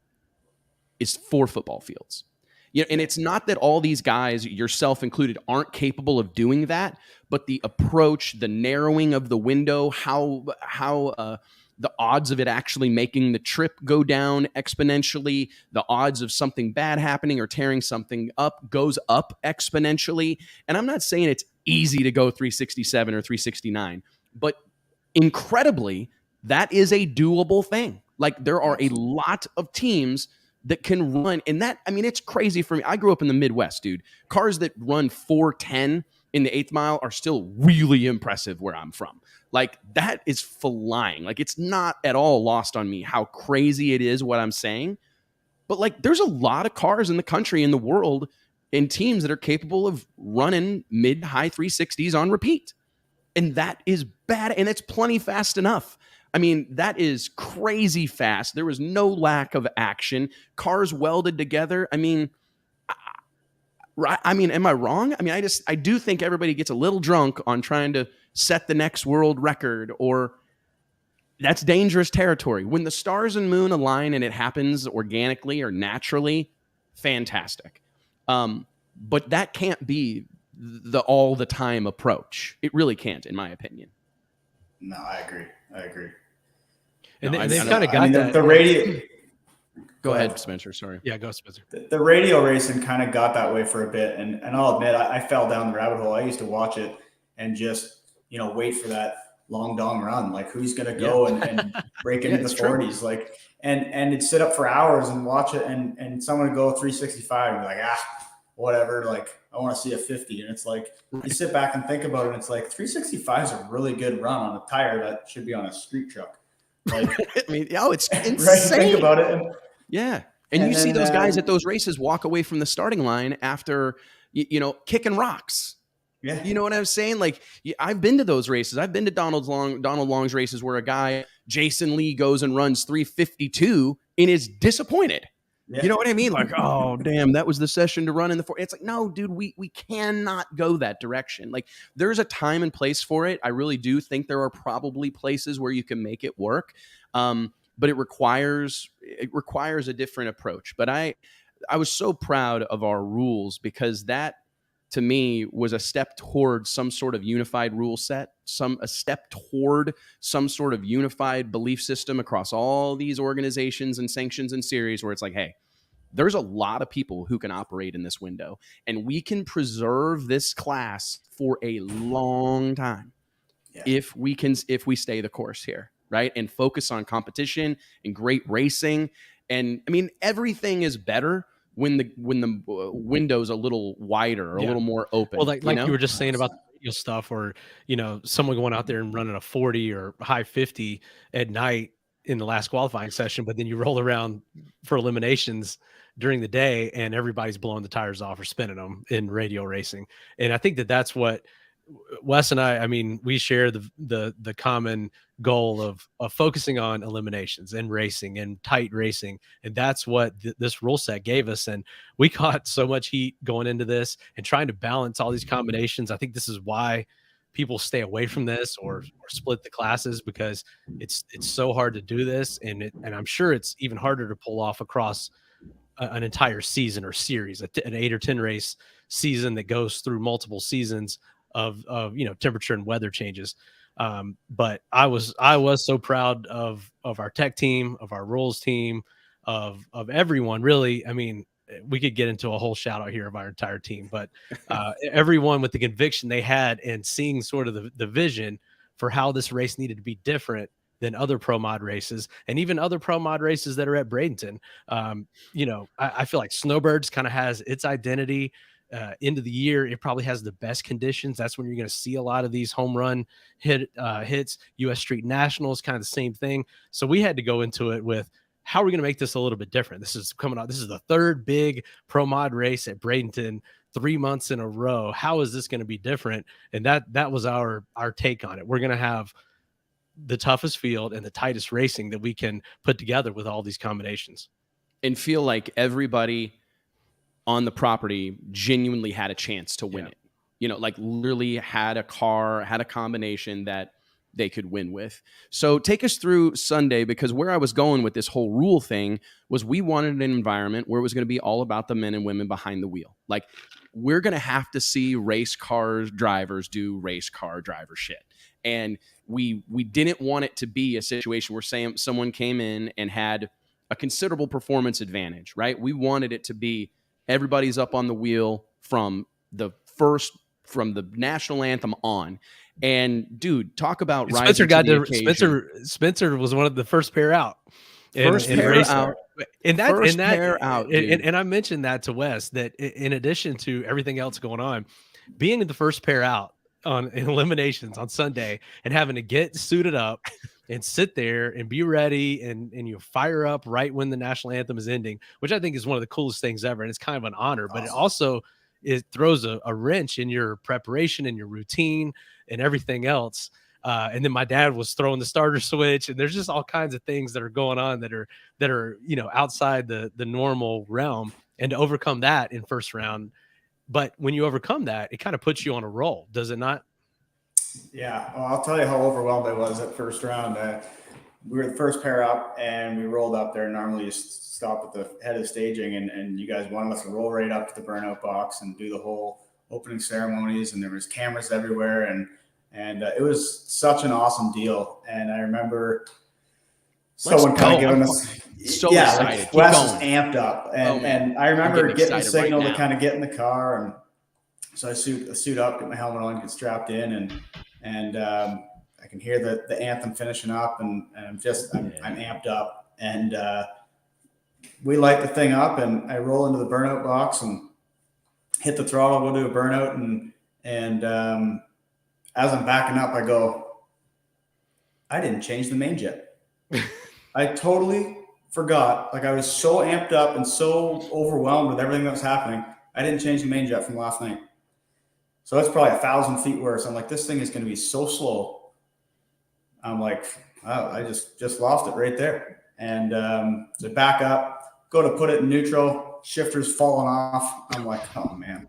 is 4 football fields. Yeah, and it's not that all these guys, yourself included, aren't capable of doing that, but the approach, the narrowing of the window, how the odds of it actually making the trip go down exponentially, the odds of something bad happening or tearing something up goes up exponentially. And I'm not saying it's easy to go 367 or 369, but incredibly, that is a doable thing. Like there are a lot of teams that can run, and that, I mean, it's crazy for me. I grew up in the Midwest, dude. Cars that run 410 in the 8th mile are still really impressive where I'm from. Like that is flying. Like it's not at all lost on me how crazy it is what I'm saying. But like there's a lot of cars in the country, in the world, and teams that are capable of running mid-high 360s on repeat. And that is bad, and it's plenty fast enough. I mean, that is crazy fast. There was no lack of action. Cars welded together. I mean, am I wrong? I mean, I do think everybody gets a little drunk on trying to set the next world record, or that's dangerous territory. When the stars and moon align and it happens organically or naturally, fantastic. But that can't be the all the time approach. It really can't, in my opinion. No, I agree. And they've kind of got that. The radio. Go ahead, Spencer. Sorry. Yeah, go, Spencer. The radio racing kind of got that way for a bit, and I'll admit I fell down the rabbit hole. I used to watch it and just wait for that long dong run. Like who's going to go and break into the 40s? True. Like, and it'd sit up for hours and watch it. And someone would go 365 and be like, whatever. Like I want to see a 50. And it's like, you sit back and think about it. And it's like 365 is a really good run on a tire that should be on a street truck. Like, I mean, it's insane. Right? Think about it. And you see those guys at those races walk away from the starting line after, kicking rocks. Yeah. You know what I'm saying? Like I've been to those races. I've been to Donald Long's races where a guy, Jason Lee, goes and runs 352 and is disappointed. Yeah. You know what I mean? Like, oh, damn, that was the session to run in the 4. It's like, no, dude, we cannot go that direction. Like there's a time and place for it. I really do think there are probably places where you can make it work. But it requires a different approach. But I was so proud of our rules because that, to me, was a step toward some sort of unified rule set, a step toward some sort of unified belief system across all these organizations and sanctions and series where it's like, hey, there's a lot of people who can operate in this window and we can preserve this class for a long time if we stay the course here, right? And focus on competition and great racing. And I mean, everything is better when the window's a little wider or a little more open. Well, like you were just saying about the radio stuff, or someone going out there and running a 40 or high 50 at night in the last qualifying session, but then you roll around for eliminations during the day and everybody's blowing the tires off or spinning them in radio racing. And I think that's what Wes and I mean, we share the common goal of focusing on eliminations and racing and tight racing. And that's what this rule set gave us. And we caught so much heat going into this and trying to balance all these combinations. I think this is why people stay away from this or split the classes, because it's so hard to do this. And I'm sure it's even harder to pull off across an entire season or series, an 8 or 10 race season that goes through multiple seasons of temperature and weather changes. But I was so proud of our tech team, of our rules team, of everyone, really. I mean, we could get into a whole shout out here of our entire team, but everyone with the conviction they had and seeing sort of the vision for how this race needed to be different than other pro mod races and even other pro mod races that are at Bradenton. I feel like Snowbirds kind of has its identity. End of the year, it probably has the best conditions. That's when you're going to see a lot of these home run hits. US Street Nationals, kind of the same thing. So we had to go into it with, how are we going to make this a little bit different? This is coming out. This is the third big pro mod race at Bradenton 3 months in a row. How is this going to be different? And that was our take on it. We're going to have the toughest field and the tightest racing that we can put together with all these combinations, and feel like everybody on the property genuinely had a chance to win it. Like literally had a car, had a combination that they could win with. So take us through Sunday, because where I was going with this whole rule thing was we wanted an environment where it was going to be all about the men and women behind the wheel. Like we're going to have to see race car drivers do race car driver shit. And we didn't want it to be a situation where someone came in and had a considerable performance advantage, right? We wanted it to be everybody's up on the wheel from the national anthem on. And dude, talk about Spencer got to Spencer was one of the first pair out. And I mentioned that to Wes, that in addition to everything else going on, being in the first pair out in eliminations on Sunday and having to get suited up and sit there and be ready and you fire up right when the national anthem is ending, which I think is one of the coolest things ever. And it's kind of an honor, but it throws a wrench in your preparation and your routine and everything else. And then my dad was throwing the starter switch, and there's just all kinds of things that are going on that are outside the normal realm. And to overcome that in first round, but when you overcome that, it kind of puts you on a roll, does it not? Yeah, well, I'll tell you how overwhelmed I was at first round. We were the first pair up, and we rolled up there. Normally, you stop at the head of the staging, and you guys wanted us to roll right up to the burnout box and do the whole opening ceremonies, and there was cameras everywhere, and it was such an awesome deal. And I remember someone kind of giving us excited. Like Wes was amped up, and I remember getting the signal to kind of get in the car, and so I suit up, get my helmet on, get strapped in, and I can hear the anthem finishing up, and I'm amped up, and we light the thing up, and I roll into the burnout box and hit the throttle, go do a burnout, and as I'm backing up, I go, I didn't change the main jet. I totally forgot. Like, I was so amped up and so overwhelmed with everything that was happening. I didn't change the main jet from last night. So it's probably 1,000 feet worse. I'm like, this thing is going to be so slow. I'm like, wow, I just lost it right there. And so back up, go to put it in neutral, shifter's falling off. I'm like, oh man.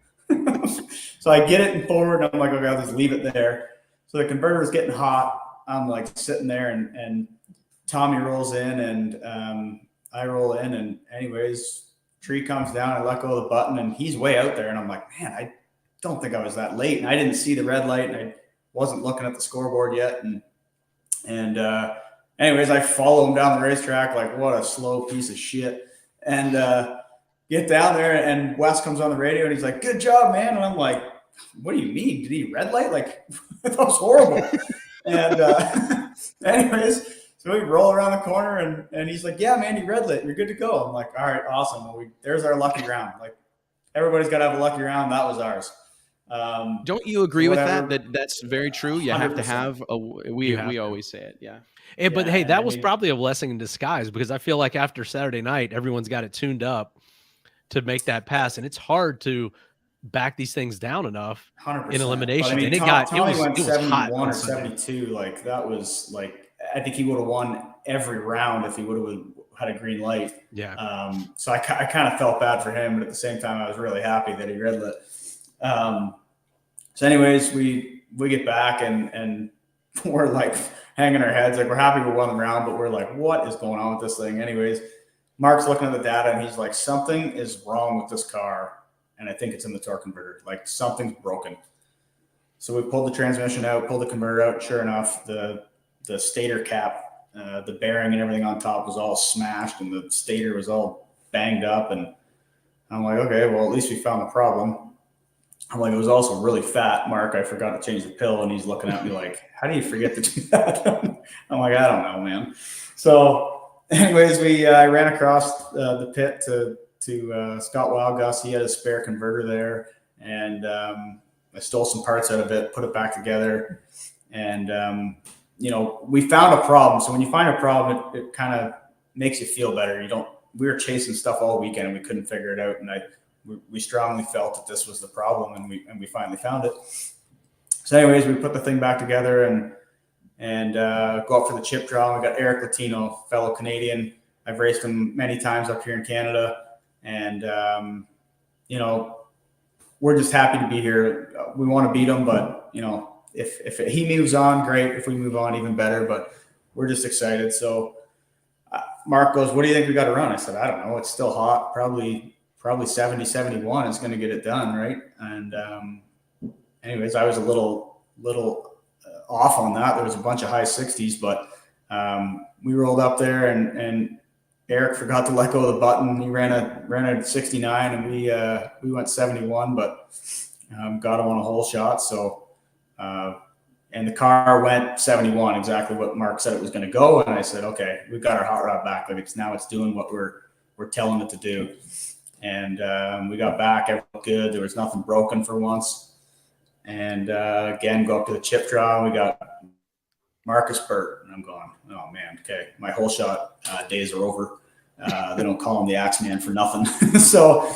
So I get it in forward, and I'm like, okay, I'll just leave it there. So the converter's getting hot. I'm like sitting there, and Tommy rolls in, and I roll in, and anyways, tree comes down. I let go of the button, and he's way out there, and I'm like, man, I don't think I was that late, and I didn't see the red light, and I wasn't looking at the scoreboard yet, and anyways, I follow him down the racetrack like, what a slow piece of shit, and get down there, and Wes comes on the radio, and he's like, good job, man, and I'm like, what do you mean? Did he red light? Like, that was horrible. And anyways, so we roll around the corner, and he's like, yeah, man, you red lit. You're good to go. I'm like, all right, awesome. Well, there's our lucky round. Like, everybody's got to have a lucky round. That was ours. Don't you agree with that? That's very true. You 100%. Have to have we always say it. Yeah. But hey, that was probably a blessing in disguise, because I feel like after Saturday night, everyone's got it tuned up to make that pass. And it's hard to back these things down enough 100%. In elimination. I mean, and Tommy went it was 71 or 72. Like, that was like, I think he would have won every round if he would have had a green light. Yeah. So I kind of felt bad for him, but at the same time, I was really happy that he red lit. So anyways, we get back, and we're like hanging our heads. Like, we're happy we won the round, but we're like, what is going on with this thing? Anyways, Mark's looking at the data, and he's like, something is wrong with this car. And I think it's in the torque converter. Like, something's broken. So we pulled the transmission out, pulled the converter out. Sure enough, the stator cap, the bearing and everything on top was all smashed, and the stator was all banged up. And I'm like, okay, well, at least we found the problem. I'm like, it was also really fat, Mark. I forgot to change the pill. And he's looking at me like, how do you forget to do that? I'm like, I don't know, man. So anyways, I ran across the pit to Scott Wildgus. He had a spare converter there, and I stole some parts out of it, put it back together, and we found a problem. So when you find a problem, it kind of makes you feel better. We were chasing stuff all weekend, and we couldn't figure it out, and we strongly felt that this was the problem, and we finally found it. So anyways, we put the thing back together and go up for the chip trial. We got Eric Latino, fellow Canadian. I've raced him many times up here in Canada. And, we're just happy to be here. We want to beat him, but, if he moves on, great. If we move on, even better. But we're just excited. So Mark goes, what do you think we got to run? I said, I don't know. It's still hot. Probably 70, 71 is going to get it done, right? And anyways, I was a little off on that. There was a bunch of high 60s, but we rolled up there, and Eric forgot to let go of the button. He ran a 69, and we went 71, but got him on a hole shot. So and the car went 71, exactly what Mark said it was going to go. And I said, okay, we've got our hot rod back. Like, it's doing what we're telling it to do. And we got back. Everything looked good. There was nothing broken for once. And again, go up to the chip draw. We got Marcus Burt, and I'm going, oh man, okay, my whole shot days are over. They don't call him the Axeman for nothing. So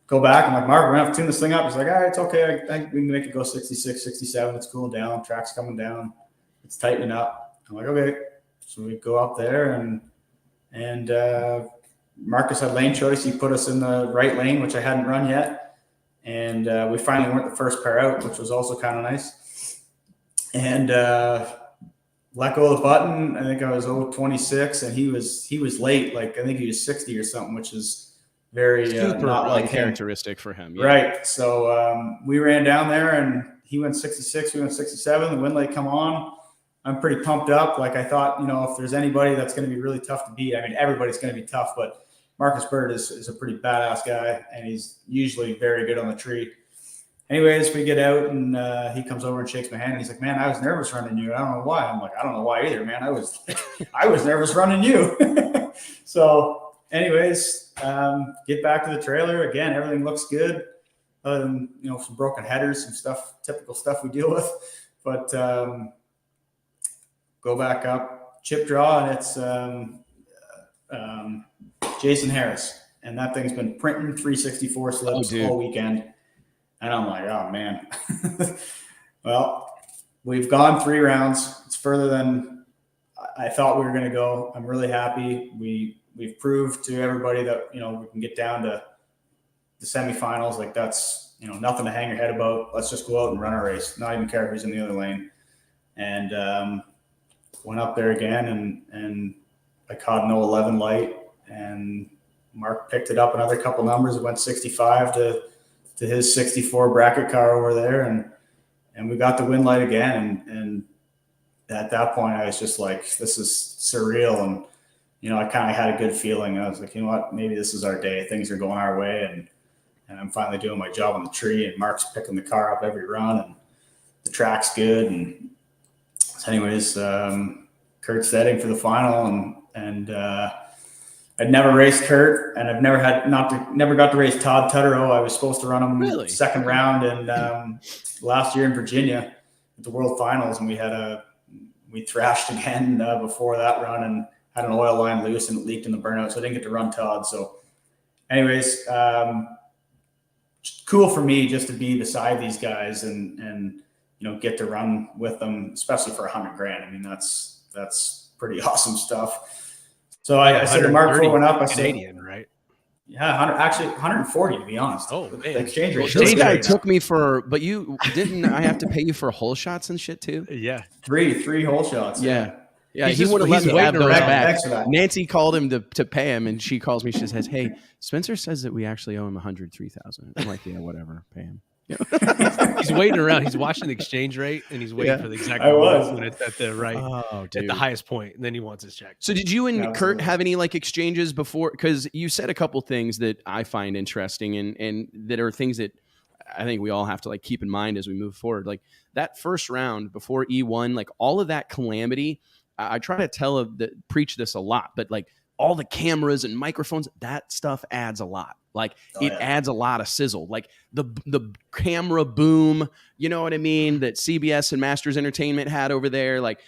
go back. I'm like, Mark, we're gonna have to tune this thing up. He's like, all right, it's okay. I think we can make it go 66, 67. It's cooling down. Track's coming down. It's tightening up. I'm like, okay. So we go up there, and Marcus had lane choice. He put us in the right lane, which I hadn't run yet. And we finally weren't the first pair out, which was also kind of nice. And let go of the button. I think I was 26, and he was late. Like, I think he was 60 or something, which is very super not like uncharacteristic for him. Yeah. Right. So we ran down there, and he went 66. We went 67. The wind light come on. I'm pretty pumped up. Like, I thought, if there's anybody that's going to be really tough to beat, I mean, everybody's going to be tough, but Marcus Bird is a pretty badass guy, and he's usually very good on the tree. anyways, we get out and he comes over and shakes my hand. And he's like, man, I was nervous running you. I don't know why. I'm like, I don't know why either, man. I was nervous running you. So anyways, get back to the trailer again. Everything looks good. You know, some broken headers, some stuff, typical stuff we deal with, but go back up, chip draw, and it's Jason Harris. And that thing's been printing 364 slips all weekend. And I'm like, oh, man. Well, we've gone 3 rounds. It's further than I thought we were going to go. I'm really happy. We've proved to everybody that, you know, we can get down to the semifinals. Like, that's, you know, nothing to hang your head about. Let's just go out and run our race. Not even care who's in the other lane. And went up there again, and I caught an 011 light, and Mark picked it up another couple numbers. It went 65 to his 64 bracket car over there, and we got the win light again. And at that point, I was just like, this is surreal. And, you know, I kind of had a good feeling. I was like, you know what, maybe this is our day. Things are going our way, and I'm finally doing my job on the tree, and Mark's picking the car up every run, and the track's good. And so anyways, Kurt's setting for the final, and I'd never raced Kurt, and I've never got to race Todd Tutterow. I was supposed to run him second round, and last year in Virginia at the World Finals, and we thrashed again before that run, and had an oil line loose, and it leaked in the burnout, so I didn't get to run Todd. So anyways, cool for me just to be beside these guys and you know, get to run with them, especially for $100,000. I mean, that's pretty awesome stuff. So I said to Mark before I went up, I said, Canadian, right? Yeah, actually 140 to be honest. Oh, man. The exchange rate. This guy took me for, but you didn't. I have to pay you for hole shots and shit too. Yeah, three hole shots. Yeah. He wouldn't let me have those back. Nancy called him to pay him, and she calls me. She says, "Hey, Spencer says that we actually owe him $103,000." I'm like, "Yeah, whatever, pay him." He's waiting around. He's watching the exchange rate, and he's waiting for the exact moment when it's at the right, at the highest point, and then he wants his check. So did you and Kurt have any like exchanges before? Because you said a couple things that I find interesting, and that are things that I think we all have to like keep in mind as we move forward. Like that first round before E1, like all of that calamity. I try to preach this a lot, but like all the cameras and microphones, that stuff adds a lot. Like adds a lot of sizzle. Like the camera boom, you know what I mean? That CBS and Masters Entertainment had over there. Like,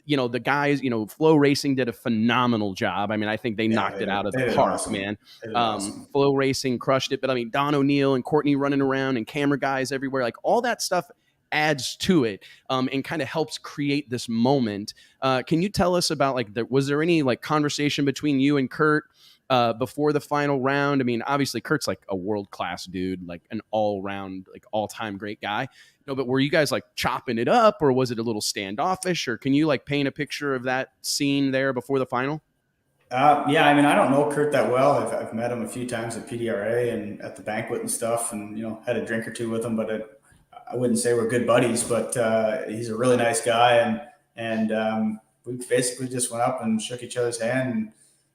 you know, the guys, you know, Flow Racing did a phenomenal job. I mean, I think they knocked it out of the park, awesome. Man. Awesome. Flow Racing crushed it. But I mean, Don O'Neill and Courtney running around and camera guys everywhere, like all that stuff adds to it and kind of helps create this moment. Can you tell us about like, was there any like conversation between you and Kurt before the final round? I mean, obviously Kurt's like a world-class dude, like an all-round, like all-time great guy. No, but were you guys like chopping it up, or was it a little standoffish, or can you like paint a picture of that scene there before the final? Yeah, I mean, I don't know Kurt that well. I've met him a few times at PDRA and at the banquet and stuff, and, you know, had a drink or two with him, but I wouldn't say we're good buddies, but he's a really nice guy. And we basically just went up and shook each other's hand and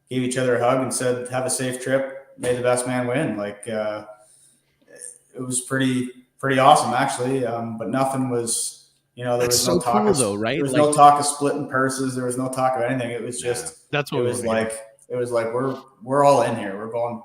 gave each other a hug and said, have a safe trip. May the best man win. Like it was pretty awesome actually. But nothing was, you know, there was no talk of, though, right? There was no talk of splitting purses. There was no talk of anything. It was just, that's what it was like we're all in here. We're running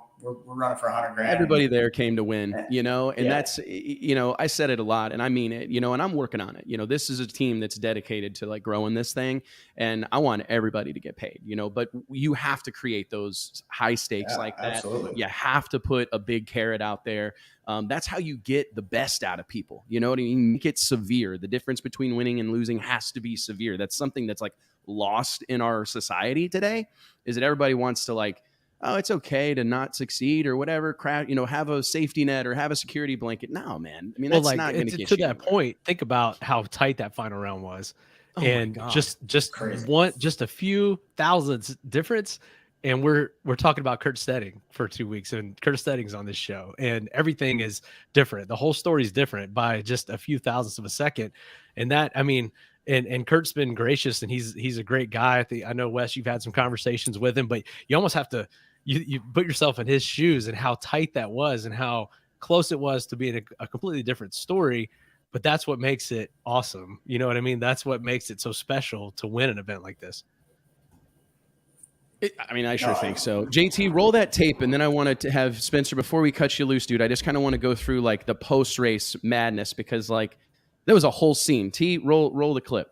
for $100,000. Everybody there came to win, you know, and that's, you know, I said it a lot and I mean it, you know, and I'm working on it. You know, this is a team that's dedicated to like growing this thing, and I want everybody to get paid, you know, but you have to create those high stakes like that. Absolutely. You have to put a big carrot out there. That's how you get the best out of people. You know what I mean? Make it severe. The difference between winning and losing has to be severe. That's something that's like lost in our society today, is that everybody wants to like, oh, it's okay to not succeed or whatever, crap, you know, have a safety net or have a security blanket. No, man. I mean, that's not going to get to that point. Think about how tight that final round was. And just a few thousands difference. And we're talking about Kurt Stedding for 2 weeks, and Kurt Stedding's on this show, and everything is different. The whole story is different by just a few thousandths of a second. And that, I mean, and Kurt's been gracious, and he's a great guy. I know, Wes, you've had some conversations with him, but you almost have to, you put yourself in his shoes and how tight that was and how close it was to being a completely different story. But that's what makes it awesome. You know what I mean? That's what makes it so special to win an event like this. I sure think so. JT, roll that tape, and then I wanted to have Spencer, before we cut you loose, dude, I just kind of want to go through like the post-race madness, because like there was a whole scene. T, roll the clip.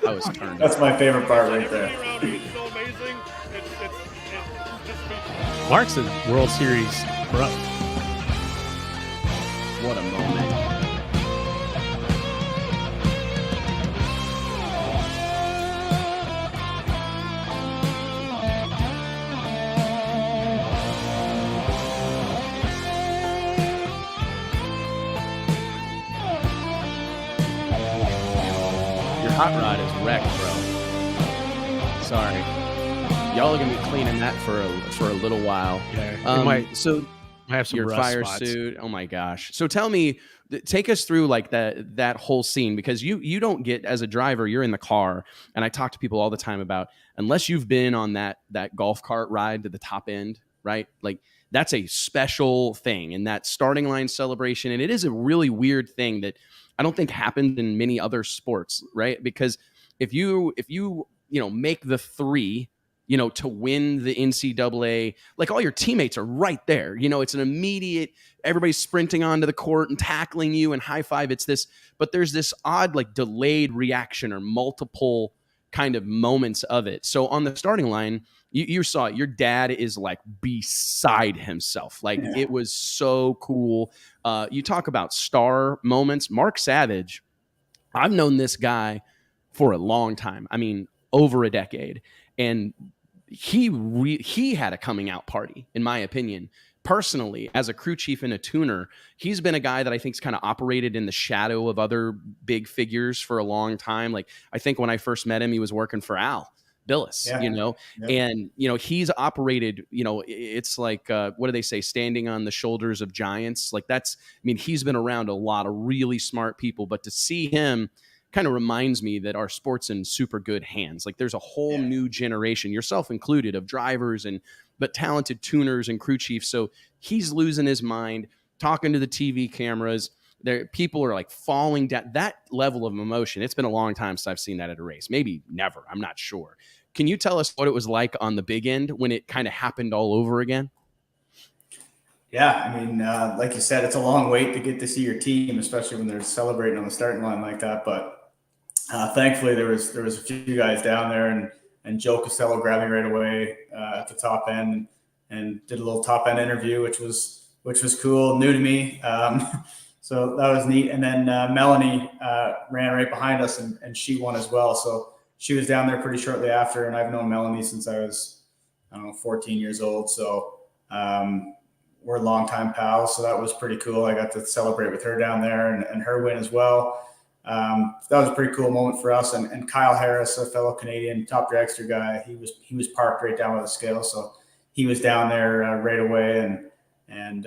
I was turned. That's my favorite part right there. Mark's a World Series pro. What a moment. Hot rod is wrecked, bro. Sorry, y'all are gonna be cleaning that for a little while. Yeah, so I have some your fire spots. suit. Oh my gosh! So tell me, take us through like that whole scene, because you don't get, as a driver, you're in the car, and I talk to people all the time about, unless you've been on that golf cart ride to the top end, right? Like that's a special thing, and that starting line celebration, and it is a really weird thing that I don't think happened in many other sports, right? Because if you make the three, to win the NCAA, like all your teammates are right there. It's an immediate, everybody's sprinting onto the court and tackling you and high five. It's this, but there's this odd like delayed reaction or multiple kind of moments of it. So on the starting line, you saw it. Your dad is like beside himself. Like It was so cool. You talk about star moments. Mark Savage, I've known this guy for a long time. I mean, over a decade. And he had a coming out party, in my opinion. Personally, as a crew chief and a tuner, he's been a guy that I think's kind of operated in the shadow of other big figures for a long time. Like, I think when I first met him, he was working for Al Billis, and, he's operated, it's like, what do they say? Standing on the shoulders of giants. Like he's been around a lot of really smart people, but to see him kind of reminds me that our sport's in super good hands. Like there's a whole new generation, yourself included, of drivers but talented tuners and crew chiefs. So he's losing his mind, talking to the TV cameras. People are like falling down. That level of emotion, it's been a long time since I've seen that at a race. Maybe never. I'm not sure. Can you tell us what it was like on the big end when it kind of happened all over again? Yeah, I mean, like you said, it's a long wait to get to see your team, especially when they're celebrating on the starting line like that. But thankfully, there was a few guys down there, and Joe Costello grabbed me right away at the top end and did a little top end interview, which was cool, new to me. So that was neat. And then Melanie ran right behind us, and she won as well. So she was down there pretty shortly after, and I've known Melanie since I was, 14 years old. So we're longtime pals. So that was pretty cool. I got to celebrate with her down there and her win as well. That was a pretty cool moment for us. And Kyle Harris, a fellow Canadian top dragster guy, he was parked right down by the scale. So he was down there right away and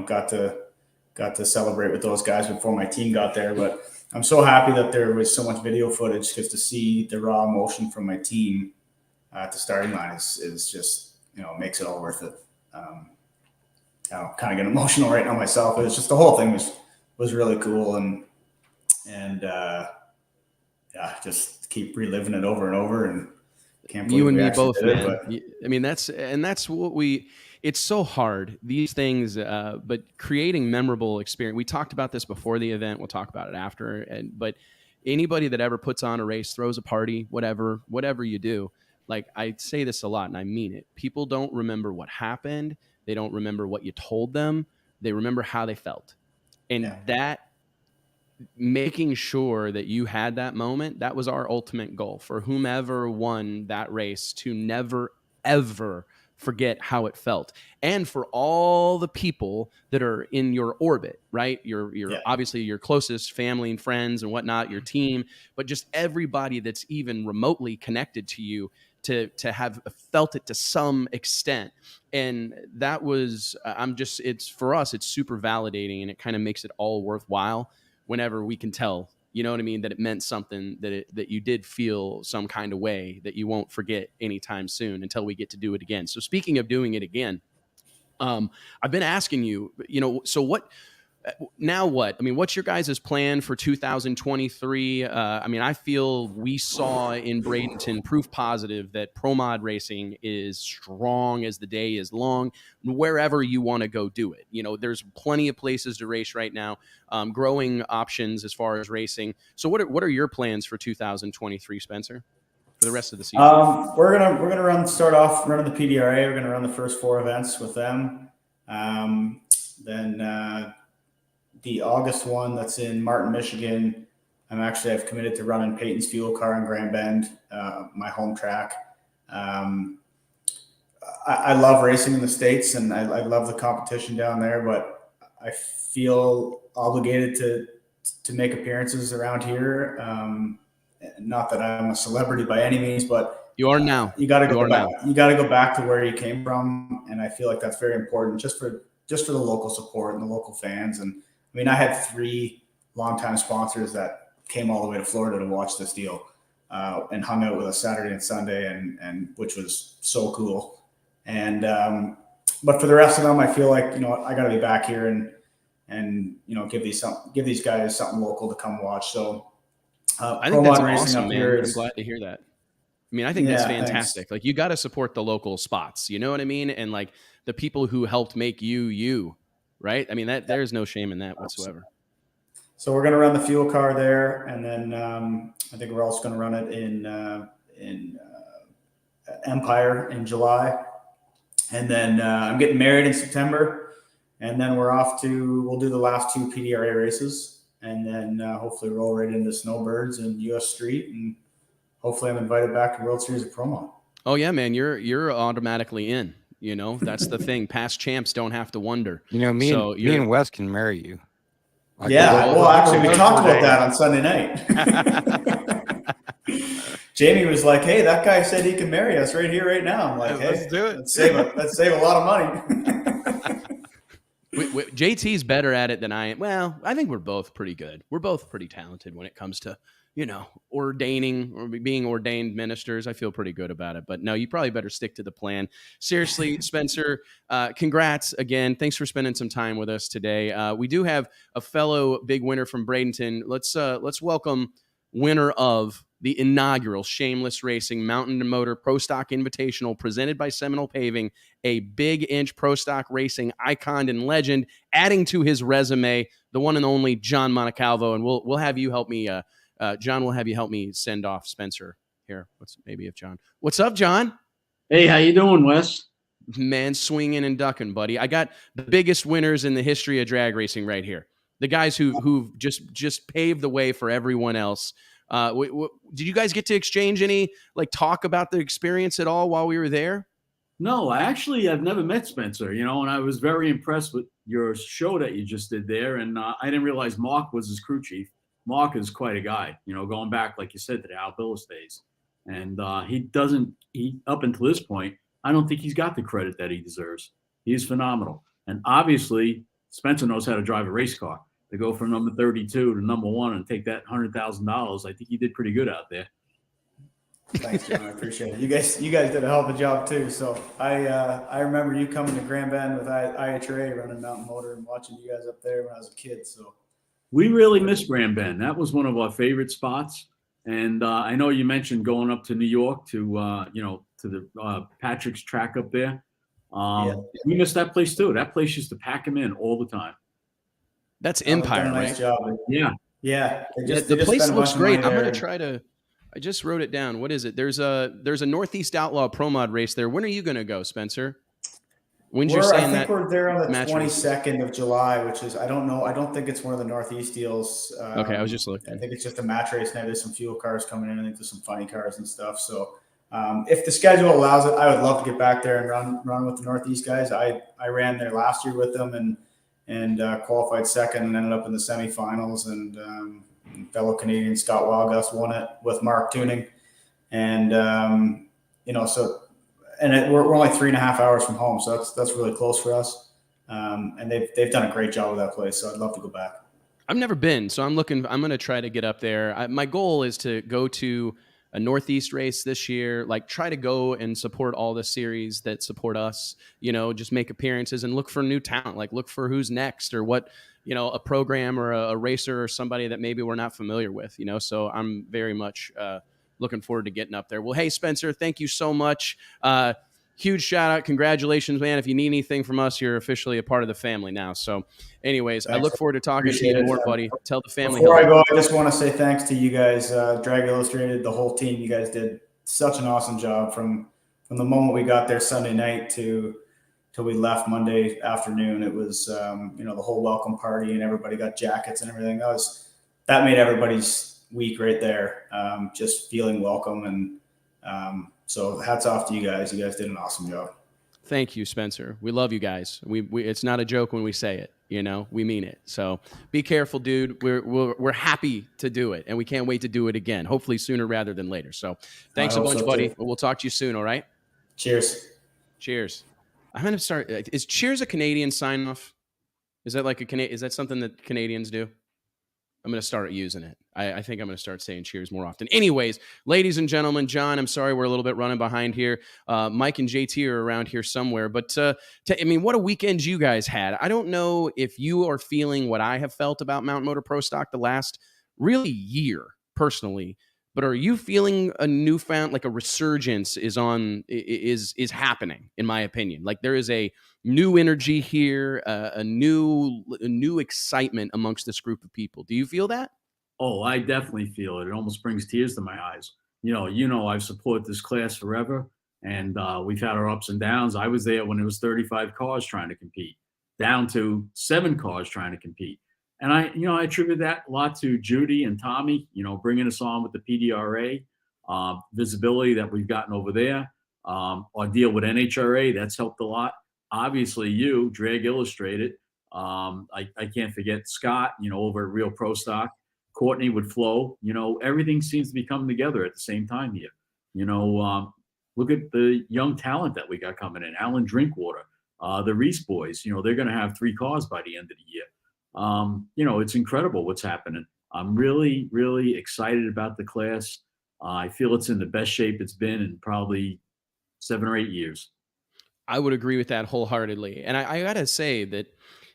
got to celebrate with those guys before my team got there. But I'm so happy that there was so much video footage, because to see the raw emotion from my team at the starting line is just, makes it all worth it. I'm kind of getting emotional right now myself. It was just, the whole thing was really cool. And just keep reliving it over and over, and can't believe you and me both, man. I mean, that's what it's so hard, these things, but creating memorable experience. We talked about this before the event. We'll talk about it after. But anybody that ever puts on a race, throws a party, whatever you do, like I say this a lot and I mean it. People don't remember what happened. They don't remember what you told them. They remember how they felt. And that, making sure that you had that moment, that was our ultimate goal for whomever won that race, to never, ever forget how it felt. And for all the people that are in your orbit, right? Your obviously your closest family and friends and whatnot, your team, but just everybody that's even remotely connected to you, to have felt it to some extent. And that was, it's for us, it's super validating, and it kind of makes it all worthwhile whenever we can tell, you know what I mean, that it meant something, that you did feel some kind of way that you won't forget anytime soon until we get to do it again. So speaking of doing it again, I've been asking you, so what, now what? I mean, what's your guys' plan for 2023? I feel we saw in Bradenton proof positive that pro mod racing is strong as the day is long, wherever you want to go do it. There's plenty of places to race right now, growing options as far as racing. So what are your plans for 2023, Spencer, for the rest of the season? We're gonna start off running the PDRA. We're gonna run the first 4 events with them. Then the August one that's in Martin, Michigan, I've committed to running Peyton's fuel car in Grand Bend, my home track. I love racing in the States, and I love the competition down there, but I feel obligated to make appearances around here. Not that I'm a celebrity by any means, but you are now. You got to go back. You got to go back to where you came from, and I feel like that's very important, just for the local support and the local fans. And I had 3 longtime sponsors that came all the way to Florida to watch this deal, and hung out with us Saturday and Sunday, and which was so cool. And but for the rest of them, I feel like I got to be back here and give these guys something local to come watch. So I think that's awesome, man. I'm glad to hear that. I think that's fantastic. Thanks. Like, you got to support the local spots, you know what I mean? And like the people who helped make you, right? There's no shame in that whatsoever. So we're going to run the fuel car there. And then I think we're also going to run it in Empire in July. And then I'm getting married in September. And then we'll do the last 2 PDRA races. And then hopefully roll right into Snowbirds and US Street. And hopefully I'm invited back to World Series of Pro Mod. Oh yeah, man, you're automatically in. That's the thing. Past champs don't have to wonder. Me and Wes can marry you. Well, actually, we talked about that on Sunday night. Jamie was like, "Hey, that guy said he can marry us right here, right now." I'm like, "Hey, let's do it. Let's save a lot of money." JT's better at it than I am. Well, I think we're both pretty good. We're both pretty talented when it comes to, ordaining or being ordained ministers. I feel pretty good about it. But no, you probably better stick to the plan. Seriously, Spencer, congrats again. Thanks for spending some time with us today. We do have a fellow big winner from Bradenton. Let's welcome winner of the inaugural Shameless Racing Mountain and Motor Pro Stock Invitational presented by Seminole Paving, a big inch pro stock racing icon and legend, adding to his resume, the one and only John Montecalvo. And we'll have you help me, John will have you help me send off Spencer here. What's up, John? Hey, how you doing, Wes? Man, swinging and ducking, buddy. I got the biggest winners in the history of drag racing right here. The guys who've just paved the way for everyone else. Did you guys get to exchange any talk about the experience at all while we were there? No, I've never met Spencer, and I was very impressed with your show that you just did there. And I didn't realize Mark was his crew chief. Mark is quite a guy, going back, like you said, to the Al Billis days. And he up until this point, I don't think he's got the credit that he deserves. He's phenomenal. And obviously, Spencer knows how to drive a race car. To go from number 32 to number 1 and take that $100,000, I think you did pretty good out there. Thanks, John. I appreciate it. You guys did a hell of a job too. So I remember you coming to Grand Bend with IHRA running Mountain Motor and watching you guys up there when I was a kid. So we really miss Grand Bend. That was one of our favorite spots. And I know you mentioned going up to New York to the Patrick's track up there. We missed that place too. That place used to pack them in all the time. That's Empire, right? Nice job. Yeah. The place looks great. I'm gonna try to. I just wrote it down. What is it? There's a Northeast Outlaw Pro Mod race there. When are you gonna go, Spencer? When's your saying that? We're there on the 22nd of July, which is I don't know. I don't think it's one of the Northeast deals. Okay, I was just looking. I think it's just a match race now. There's some fuel cars coming in. I think there's some funny cars and stuff. So if the schedule allows it, I would love to get back there and run with the Northeast guys. I ran there last year with them and qualified second and ended up in the semifinals. And fellow Canadian Scott Wildgus won it with Mark Tuning. And so, and we're only 3.5 hours from home. So that's really close for us. And they've done a great job with that place. So I'd love to go back. I've never been, so I'm going to try to get up there. My goal is to go to a Northeast race this year, like try to go and support all the series that support us, just make appearances and look for new talent, like look for who's next or what, a program or a racer or somebody that maybe we're not familiar with, so I'm very much looking forward to getting up there. Well, hey, Spencer, thank you so much. Huge shout out. Congratulations, man. If you need anything from us, you're officially a part of the family now. So anyways, thanks. I look forward to talking to you more, buddy. Tell the family. Before I go, I just want to say thanks to you guys, Drag Illustrated, the whole team. You guys did such an awesome job from the moment we got there Sunday night till we left Monday afternoon. It was, the whole welcome party and everybody got jackets and everything. That made everybody's week right there. Just feeling welcome. And so hats off to you guys. You guys did an awesome job. Thank you, Spencer. We love you guys. We it's not a joke when we say it. We mean it. So be careful, dude. We're happy to do it, and we can't wait to do it again. Hopefully sooner rather than later. So thanks a bunch, buddy. We'll talk to you soon. All right. Cheers. Cheers. I'm gonna start. Is cheers a Canadian sign off? Is that like is that something that Canadians do? I'm going to start using it. I think I'm going to start saying cheers more often. Anyways, ladies and gentlemen, John, I'm sorry we're a little bit running behind here. Mike and JT are around here somewhere. But, what a weekend you guys had. I don't know if you are feeling what I have felt about Mountain Motor Pro Stock the last really year, personally. But are you feeling a newfound, like a resurgence is happening, in my opinion? Like there is a new energy here, a new excitement amongst this group of people. Do you feel that? Oh, I definitely feel it. It almost brings tears to my eyes. I've supported this class forever, and we've had our ups and downs. I was there when it was 35 cars trying to compete, down to 7 cars trying to compete. And I attribute that a lot to Judy and Tommy, bringing us on with the PDRA, visibility that we've gotten over there, our deal with NHRA, that's helped a lot. Obviously, you, Drag Illustrated, I can't forget Scott, over at Real Pro Stock, Courtney with Flow, everything seems to be coming together at the same time here. Look at the young talent that we got coming in, Alan Drinkwater, the Reese boys, they're going to have 3 cars by the end of the year. It's incredible what's happening. I'm really, really excited about the class. I feel it's in the best shape it's been in probably 7 or 8 years. I would agree with that wholeheartedly. And I got to say that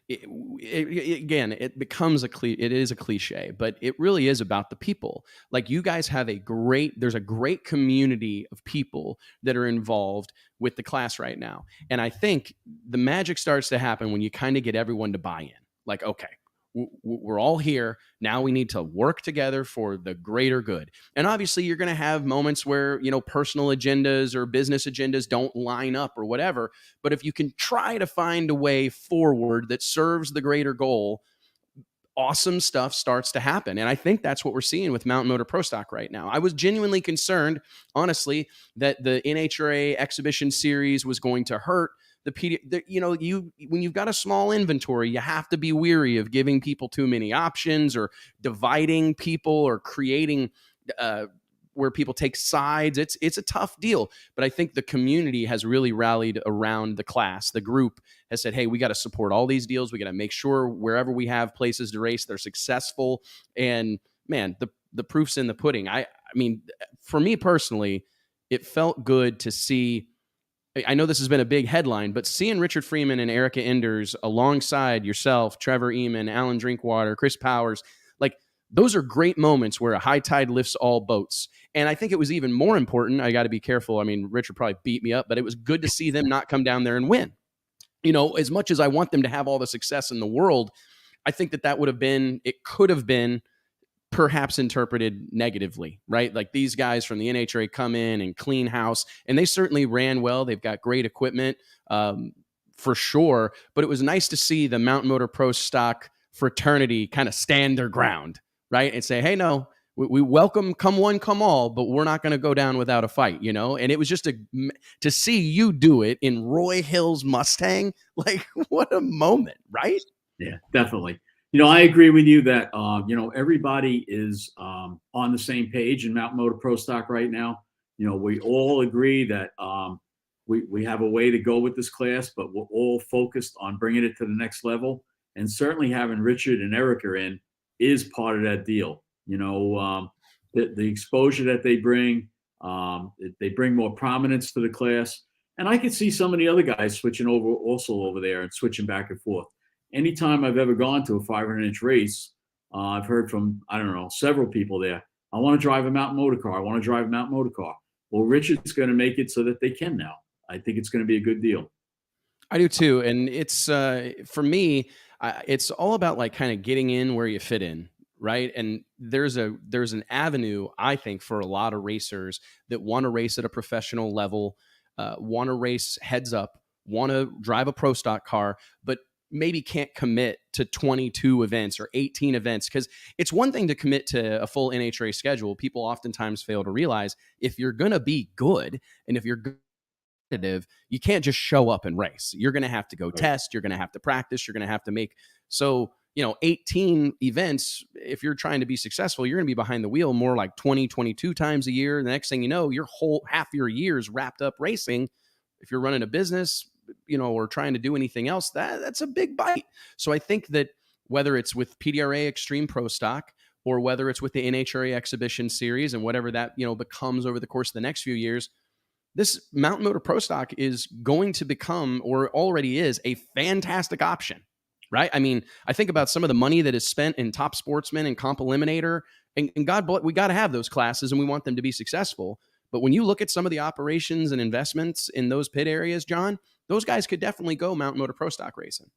it becomes it is a cliche, but it really is about the people. Like you guys have there's a great community of people that are involved with the class right now. And I think the magic starts to happen when you kind of get everyone to buy in. Like, okay, we're all here. Now we need to work together for the greater good. And obviously you're going to have moments where, personal agendas or business agendas don't line up or whatever. But if you can try to find a way forward that serves the greater goal, awesome stuff starts to happen. And I think that's what we're seeing with Mountain Motor Pro Stock right now. I was genuinely concerned, honestly, that the NHRA exhibition series was going to hurt when you've got a small inventory, you have to be weary of giving people too many options or dividing people or creating where people take sides. It's a tough deal, but I think the community has really rallied around the class. The group has said, hey, we got to support all these deals. We got to make sure wherever we have places to race, they're successful. And man, the proof's in the pudding. I mean, for me personally, it felt good to see. I know this has been a big headline, but seeing Richard Freeman and Erica Enders alongside yourself, Trevor Eamon, Alan Drinkwater, Chris Powers, like those are great moments where a high tide lifts all boats. And I think it was even more important. I got to be careful. I mean, Richard probably beat me up, but it was good to see them not come down there and win. As much as I want them to have all the success in the world, I think it could have been perhaps interpreted negatively, right? Like these guys from the NHRA come in and clean house, and they certainly ran well. They've got great equipment for sure, but it was nice to see the Mountain Motor Pro Stock fraternity kind of stand their ground, right? And say, hey, no, we welcome come one, come all, but we're not going to go down without a fight, And it was just to see you do it in Roy Hill's Mustang, like what a moment, right? Yeah, definitely. I agree with you that, everybody is on the same page in Mountain Motor Pro Stock right now. You know, we all agree that we have a way to go with this class, but we're all focused on bringing it to the next level. And certainly having Richard and Erica in is part of that deal. You know, the exposure that they bring more prominence to the class. And I could see some of the other guys switching over there and switching back and forth. Anytime I've ever gone to a 500-inch race, I've heard from, I don't know, several people there. I want to drive a mountain motor car. I want to drive a mountain motor car. Well, Richard's going to make it so that they can now. I think it's going to be a good deal. I do too. And it's, for me, it's all about like kind of getting in where you fit in. Right. And there's an avenue, I think, for a lot of racers that want to race at a professional level, want to race heads up, want to drive a pro stock car, but maybe can't commit to 22 events or 18 events. Because it's one thing to commit to a full NHRA schedule. People oftentimes fail to realize if you're going to be good and if you're competitive, you can't just show up and race. You're going to have to go test. You're going to have to practice. You're going to have to make 18 events. If you're trying to be successful, you're going to be behind the wheel more like 20, 22 times a year. The next thing you know, your whole half your year's wrapped up racing. If you're running a business, or trying to do anything else, that's a big bite. So I think that whether it's with PDRA Extreme Pro Stock or whether it's with the NHRA Exhibition Series and whatever that, becomes over the course of the next few years, this Mountain Motor Pro Stock is going to become, or already is, a fantastic option. Right? I mean, I think about some of the money that is spent in Top Sportsman and Comp Eliminator, and God, we got to have those classes and we want them to be successful. But when you look at some of the operations and investments in those pit areas, John, those guys could definitely go Mountain Motor Pro Stock racing.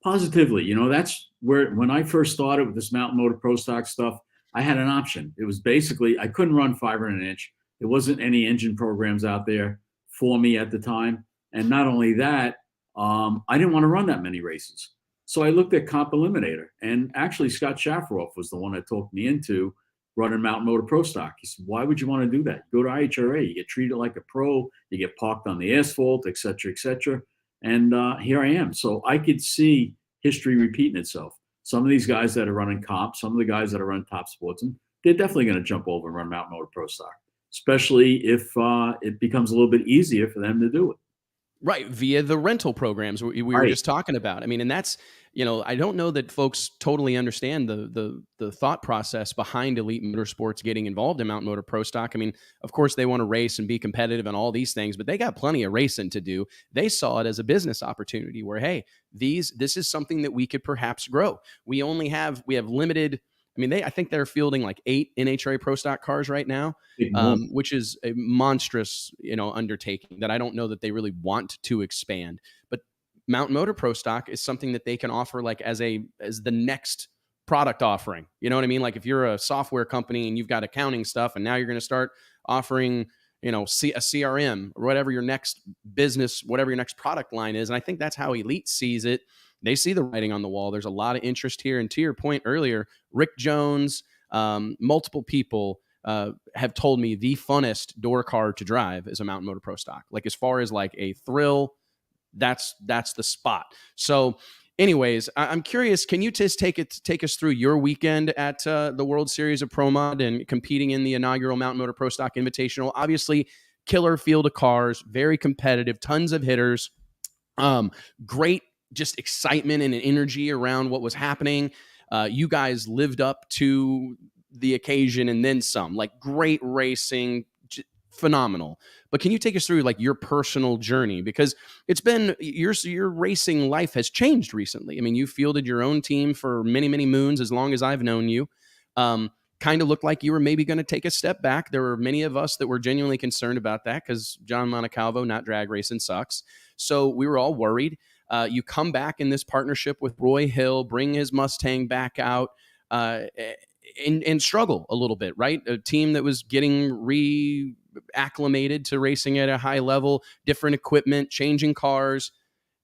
Positively. That's where, when I first started with this Mountain Motor Pro Stock stuff, I had an option. It was basically, I couldn't run 500-inch. There wasn't any engine programs out there for me at the time. And not only that, I didn't want to run that many races. So I looked at Comp Eliminator, and actually Scott Shafroff was the one that talked me into running Mountain Motor Pro Stock. He said, why would you want to do that? Go to IHRA. You get treated like a pro. You get parked on the asphalt, et cetera, et cetera. And here I am. So I could see history repeating itself. Some of these guys that are running Comp, some of the guys that are running Top Sportsman, they're definitely going to jump over and run Mountain Motor Pro Stock, especially if it becomes a little bit easier for them to do it. Right, via the rental programs we were just talking about. I mean, and that's, I don't know that folks totally understand the thought process behind Elite Motorsports getting involved in Mountain Motor Pro Stock. I mean, of course, they want to race and be competitive and all these things, but they got plenty of racing to do. They saw it as a business opportunity where, hey, this is something that we could perhaps grow. We have limited. I mean, I think they're fielding like 8 NHRA Pro Stock cars right now, which is a monstrous, undertaking that I don't know that they really want to expand. But Mountain Motor Pro Stock is something that they can offer like as the next product offering. You know what I mean? Like if you're a software company and you've got accounting stuff, and now you're going to start offering, a CRM or whatever your next business, whatever your next product line is. And I think that's how Elite sees it. They see the writing on the wall. There's a lot of interest here. And to your point earlier, Rick Jones, multiple people have told me the funnest door car to drive is a Mountain Motor Pro Stock. Like as far as like a thrill, that's the spot. So anyways, I'm curious, can you just take us through your weekend at the World Series of Pro Mod and competing in the inaugural Mountain Motor Pro Stock Invitational? Obviously, killer field of cars, very competitive, tons of hitters, great just excitement and energy around what was happening. You guys lived up to the occasion and then some, like great racing, phenomenal. But can you take us through like your personal journey? Because it's been your racing life has changed recently. I mean, you fielded your own team for many, many moons as long as I've known you. Kind of looked like you were maybe going to take a step back. There were many of us that were genuinely concerned about that because John Montecalvo, not drag racing, sucks. So we were all worried. You come back in this partnership with Roy Hill, bring his Mustang back out, and struggle a little bit, right? A team that was getting reacclimated to racing at a high level, different equipment, changing cars.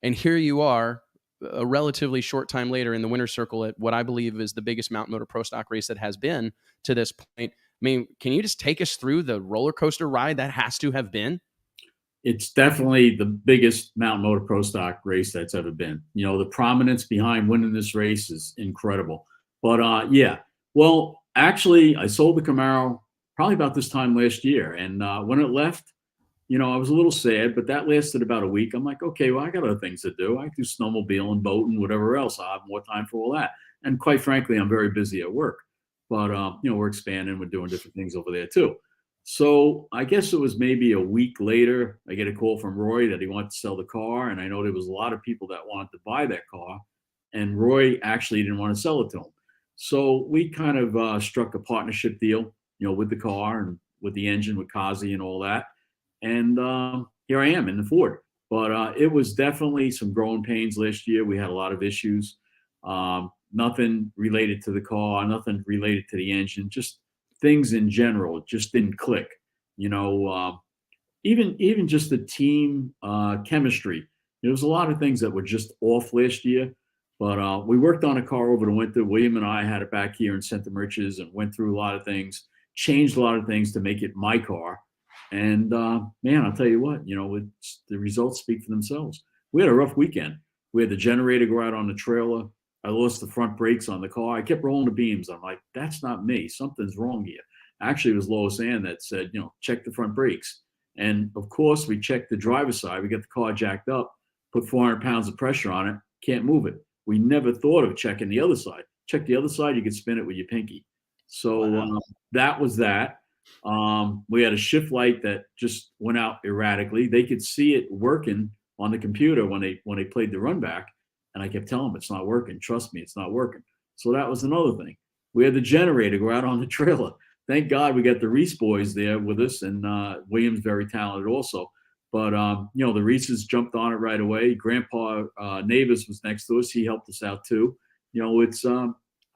And here you are, a relatively short time later in the winner's circle at what I believe is the biggest Mountain Motor Pro Stock race that has been to this point. I mean, can you just take us through the roller coaster ride that has to have been? It's definitely the biggest Mountain Motor Pro Stock race that's ever been. The prominence behind winning this race is incredible. But yeah, well, actually, I sold the Camaro probably about this time last year. And when it left, I was a little sad, but that lasted about a week. I'm like, okay, well, I got other things to do. I do snowmobiling, boating, whatever else. I'll have more time for all that. And quite frankly, I'm very busy at work. But, we're expanding. We're doing different things over there, too. So I guess it was maybe a week later, I get a call from Roy that he wanted to sell the car. And I know there was a lot of people that wanted to buy that car. And Roy actually didn't want to sell it to him. So we kind of struck a partnership deal, with the car and with the engine, with Kazi and all that. And here I am in the Ford. But it was definitely some growing pains last year. We had a lot of issues. Nothing related to the car, nothing related to the engine, just things in general. It just didn't click. Even just the team chemistry. There was a lot of things that were just off last year. But we worked on a car over the winter. William and I had it back here in Center Merches and went through a lot of things, changed a lot of things to make it my car. And man, I'll tell you what, the results speak for themselves. We had a rough weekend. We had the generator go out on the trailer. I lost the front brakes on the car. I kept rolling the beams. I'm like, that's not me. Something's wrong here. Actually, it was Lois Ann that said, check the front brakes. And of course, we checked the driver's side. We got the car jacked up, put 400 pounds of pressure on it, can't move it. We never thought of checking the other side. Check the other side, you could spin it with your pinky. So that was that. We had a shift light that just went out erratically. They could see it working on the computer when they played the run back. And I kept telling them, it's not working. Trust me, it's not working. So that was another thing. We had the generator go out on the trailer. Thank God we got the Reese boys there with us. And William's very talented also. But, the Reeses jumped on it right away. Grandpa Navis was next to us. He helped us out too. It's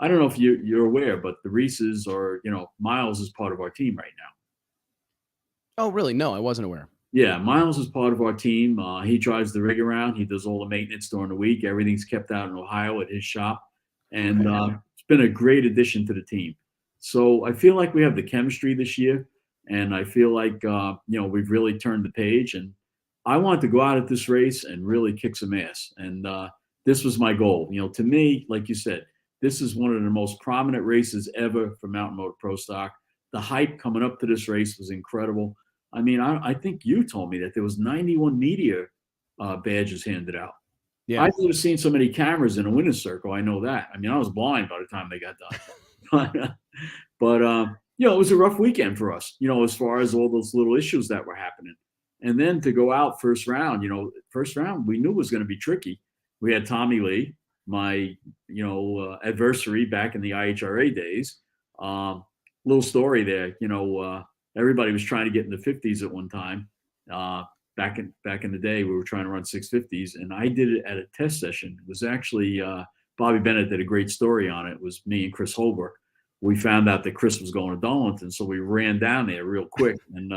I don't know if you're aware, but the Reeses are, Miles is part of our team right now. Oh, really? No, I wasn't aware. Yeah, Miles is part of our team. He drives the rig around. He does all the maintenance during the week. Everything's kept out in Ohio at his shop. And it's been a great addition to the team. So I feel like we have the chemistry this year. And I feel like, we've really turned the page. And I wanted to go out at this race and really kick some ass. And this was my goal. To me, like you said, this is one of the most prominent races ever for Mountain Motor Pro Stock. The hype coming up to this race was incredible. I mean, I think you told me that there was 91 media badges handed out. Yeah. I've never seen so many cameras in a winner's circle. I know that. I mean, I was blind by the time they got done. but it was a rough weekend for us, as far as all those little issues that were happening. And then to go out first round, we knew it was going to be tricky. We had Tommy Lee, my, adversary back in the IHRA days. Little story there, everybody was trying to get in the 50s at one time. Back in the day, we were trying to run 650s, and I did it at a test session. It was actually Bobby Bennett did a great story on it. It was me and Chris Holbrook. We found out that Chris was going to Darlington, so we ran down there real quick. And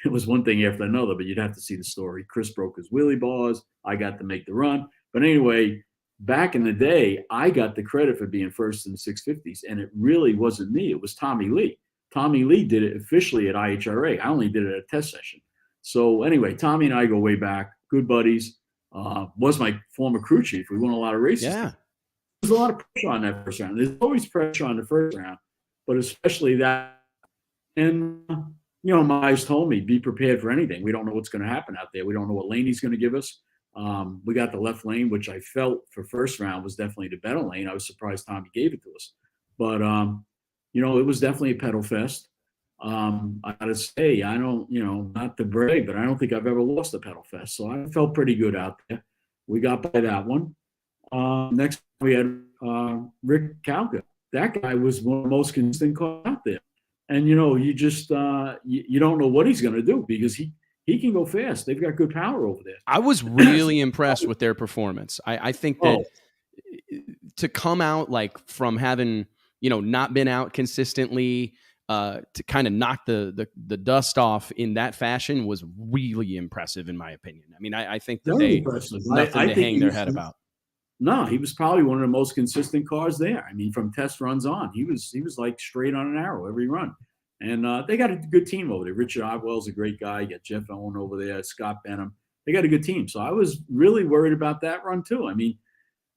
it was one thing after another, but you'd have to see the story. Chris broke his wheelie bars. I got to make the run. But anyway, back in the day, I got the credit for being first in the 650s, and it really wasn't me. It was Tommy Lee. Tommy Lee did it officially at IHRA. I only did it at a test session. So anyway, Tommy and I go way back, good buddies. Was my former crew chief. We won a lot of races. Yeah. There's a lot of pressure on that first round. There's always pressure on the first round, but especially that. And, Mize told me, be prepared for anything. We don't know what's going to happen out there. We don't know what lane he's going to give us. We got the left lane, which I felt for first round was definitely the better lane. I was surprised Tommy gave it to us. But, it was definitely a pedal fest. I got to say, I don't, not to brag, but I don't think I've ever lost a pedal fest. So I felt pretty good out there. We got by that one. Next, we had Rick Kalka. That guy was one of the most consistent cars out there. And, you just you don't know what he's going to do because he can go fast. They've got good power over there. I was really impressed with their performance. I think that to come out like from having, not been out consistently, to kind of knock the dust off in that fashion was really impressive in my opinion. I mean, I think that nothing to hang their head about. No, he was probably one of the most consistent cars there. I mean, from test runs on, he was like straight on an arrow every run. And they got a good team over there. Richard Otwell's a great guy. You got Jeff Owen over there, Scott Benham. They got a good team. So I was really worried about that run too. I mean,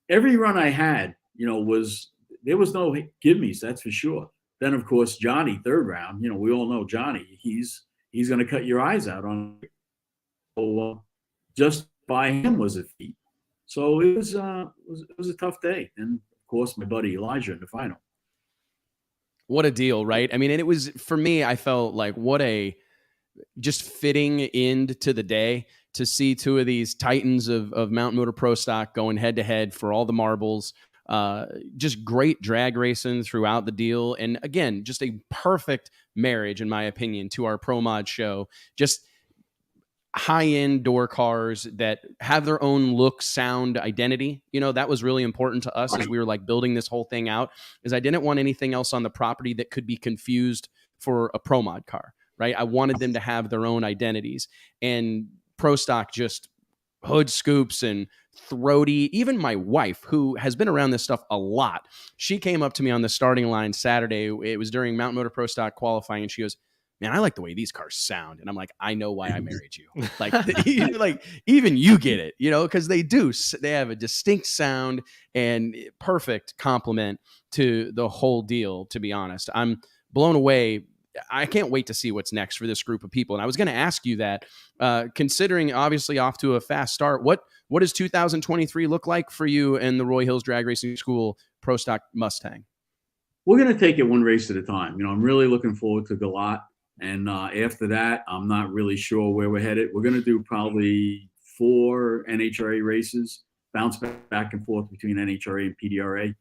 every run I had, there was no gimmies, that's for sure. then of course, Johnny, third round, we all know Johnny, he's going to cut your eyes out on. So just by him was a feat. So it was a tough day. And of course, my buddy Elijah in the final. What a deal, right? I mean, and it was, for me, I felt like what a just fitting end to the day to see two of these titans of Mountain Motor Pro Stock going head to head for all the marbles. Just great drag racing throughout the deal. And again, just a perfect marriage, in my opinion, to our Pro Mod show. Just high-end door cars that have their own look, sound, identity. That was really important to us as we were like building this whole thing out, is I didn't want anything else on the property that could be confused for a Pro Mod car, right? I wanted them to have their own identities. And Pro Stock just hood scoops and throaty. Even my wife, who has been around this stuff a lot, she came up to me on the starting line Saturday. It was during Mountain Motor Pro Stock qualifying, and she goes, "Man, I like the way these cars sound." And I'm like, "I know why I married you." Like, like even you get it, because they do. They have a distinct sound and perfect complement to the whole deal, to be honest. I'm blown away. I can't wait to see what's next for this group of people. And I was going to ask you that, considering obviously off to a fast start, what does 2023 look like for you and the Roy Hills Drag Racing School Pro Stock Mustang? We're going to take it one race at a time. I'm really looking forward to Galat. And after that, I'm not really sure where we're headed. We're going to do probably 4 NHRA races, bounce back and forth between NHRA and PDRA.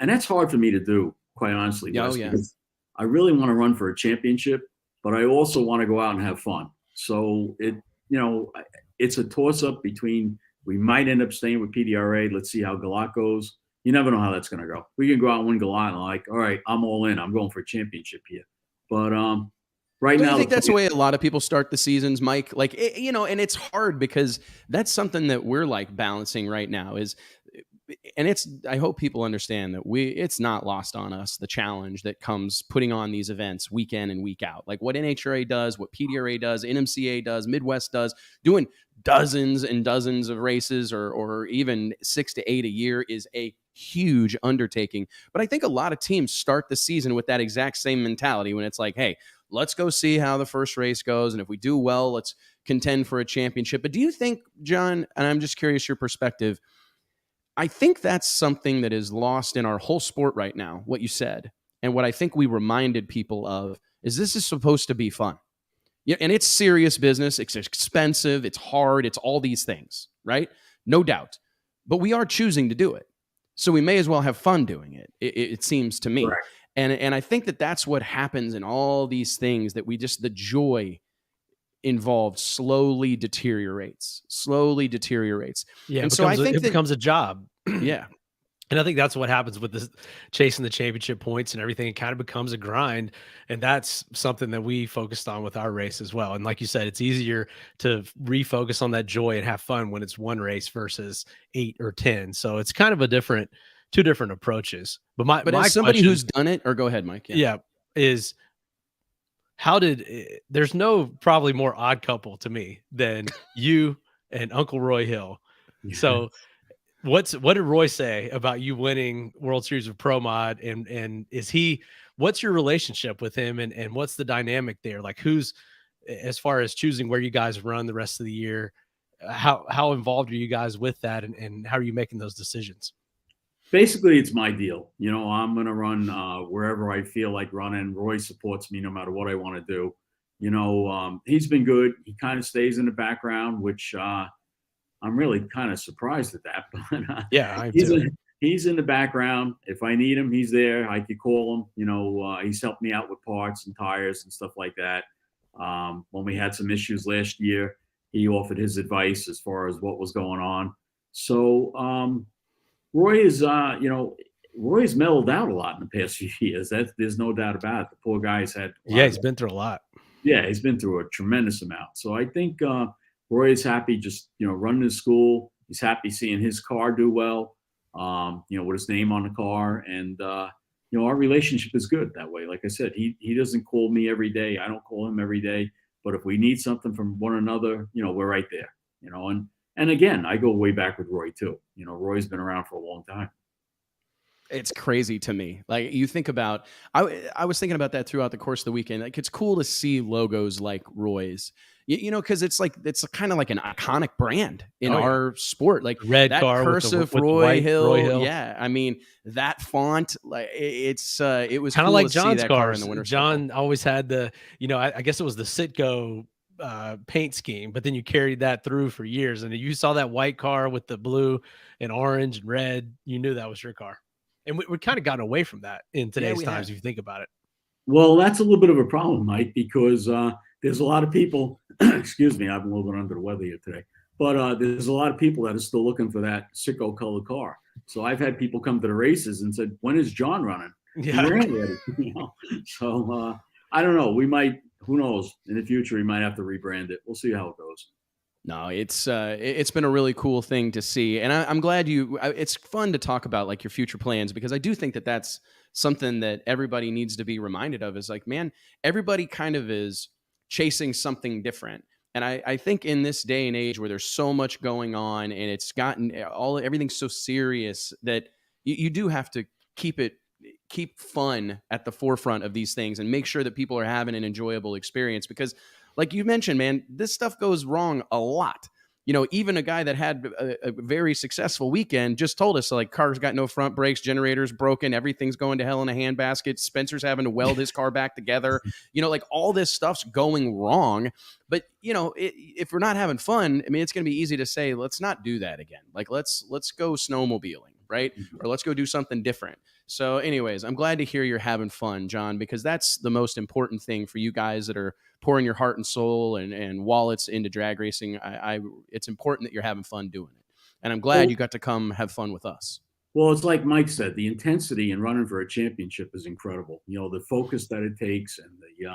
And that's hard for me to do, quite honestly. Because I really want to run for a championship, but I also want to go out and have fun. So it's a toss-up between, we might end up staying with PDRA. Let's see how Galat goes. You never know how that's going to go. We can go out and win Galat and like, all right, I'm all in. I'm going for a championship here. But right now, I think that's the way a lot of people start the seasons, Mike. Like, and it's hard because that's something that we're like balancing right now and I hope people understand that it's not lost on us, the challenge that comes putting on these events week in and week out. Like what NHRA does, what PDRA does, NMCA does, Midwest does, doing dozens and dozens of races or even 6 to 8 a year is a huge undertaking. But I think a lot of teams start the season with that exact same mentality when it's like, hey, let's go see how the first race goes. And if we do well, let's contend for a championship. But do you think, John, and I'm just curious your perspective, I think that's something that is lost in our whole sport right now, what you said. And what I think we reminded people of is this is supposed to be fun. Yeah, and it's serious business. It's expensive. It's hard. It's all these things, right? No doubt. But we are choosing to do it. So we may as well have fun doing it, it seems to me. Right. And I think that that's what happens in all these things, that the joy involved slowly deteriorates. Yeah. And so I think it becomes a job. Yeah. And I think that's what happens with this chasing the championship points and everything. It kind of becomes a grind. And that's something that we focused on with our race as well. And like you said, it's easier to refocus on that joy and have fun when it's one race versus 8 or 10. So it's kind of two different approaches. But as somebody who's done it, or go ahead, Mike. Yeah. Is there's no probably more odd couple to me than you and Uncle Roy Hill. Yes. So what did Roy say about you winning World Series of Pro Mod? And what's your relationship with him and what's the dynamic there? Like who's, as far as choosing where you guys run the rest of the year, how involved are you guys with that? And how are you making those decisions? Basically, it's my deal. I'm going to run wherever I feel like running. Roy supports me no matter what I want to do. He's been good. He kind of stays in the background, which I'm really kind of surprised at that. But yeah, he's in the background. If I need him, he's there. I could call him. He's helped me out with parts and tires and stuff like that. When we had some issues last year, he offered his advice as far as what was going on. So Roy is, Roy's mellowed out a lot in the past few years. There's no doubt about it. The poor guy's had. He's been through a lot. Yeah, he's been through a tremendous amount. So I think Roy is happy just, running his school. He's happy seeing his car do well, with his name on the car. And, our relationship is good that way. Like I said, he doesn't call me every day. I don't call him every day. But if we need something from one another, we're right there, And again, I go way back with Roy too. Roy's been around for a long time. It's crazy to me. Like you think about, I was thinking about that throughout the course of the weekend. Like it's cool to see logos like Roy's, you know, because it's kind of like an iconic brand in our sport. Like red that car cursive with Roy the Hill. Roy Hill. Yeah, I mean that font. Like it was kind of cool like to John's see that cars. car in the winter. John always had the, you know, I guess it was the Citgo paint scheme, but then you carried that through for years, and you saw that white car with the blue and orange and red, you knew that was your car. And we're kind of gotten away from that in today's times, if you think about it. Well, that's a little bit of a problem, Mike, because there's a lot of people, excuse me, I've been a little bit under the weather here today, but there's a lot of people that are still looking for that sicko colored car. So I've had people come to the races and said, when is John running? Yeah. He ran already, you know? So I don't know. We might, who knows, in the future, we might have to rebrand it. We'll see how it goes. No, it's been a really cool thing to see, and I'm glad it's fun to talk about like your future plans, because I do think that that's something that everybody needs to be reminded of. Is like, man, everybody kind of is chasing something different, and I think in this day and age where there's so much going on and it's gotten everything's so serious that you do have to keep fun at the forefront of these things and make sure that people are having an enjoyable experience, because like you mentioned, man, this stuff goes wrong a lot. You know, even a guy that had a very successful weekend just told us, like, car's got no front brakes, generator's broken, everything's going to hell in a handbasket, Spencer's having to weld his car back together. You know, like all this stuff's going wrong. But, you know, if we're not having fun, I mean, it's going to be easy to say, let's not do that again. Like, let's go snowmobiling, right? Or let's go do something different. So anyways, I'm glad to hear you're having fun, John, because that's the most important thing for you guys that are pouring your heart and soul and wallets into drag racing. It's important that you're having fun doing it. And I'm glad you got to come have fun with us. Well, it's like Mike said, the intensity in running for a championship is incredible. You know, the focus that it takes and the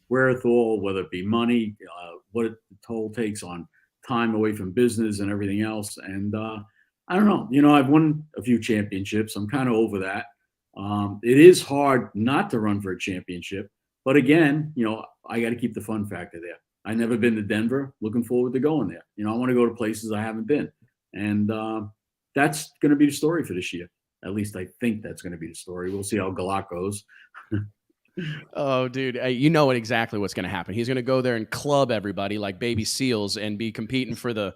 wherewithal, whether it be money, what the toll takes on time away from business and everything else. And I don't know, you know, I've won a few championships. I'm kind of over that. It is hard not to run for a championship, but again, you know, I got to keep the fun factor there. I never been to Denver. Looking forward to going there. You know, I want to go to places I haven't been, and that's going to be the story for this year. At least I think that's going to be the story. We'll see how Galak goes. Oh, dude, you know exactly what's going to happen. He's going to go there and club everybody like baby seals and be competing for the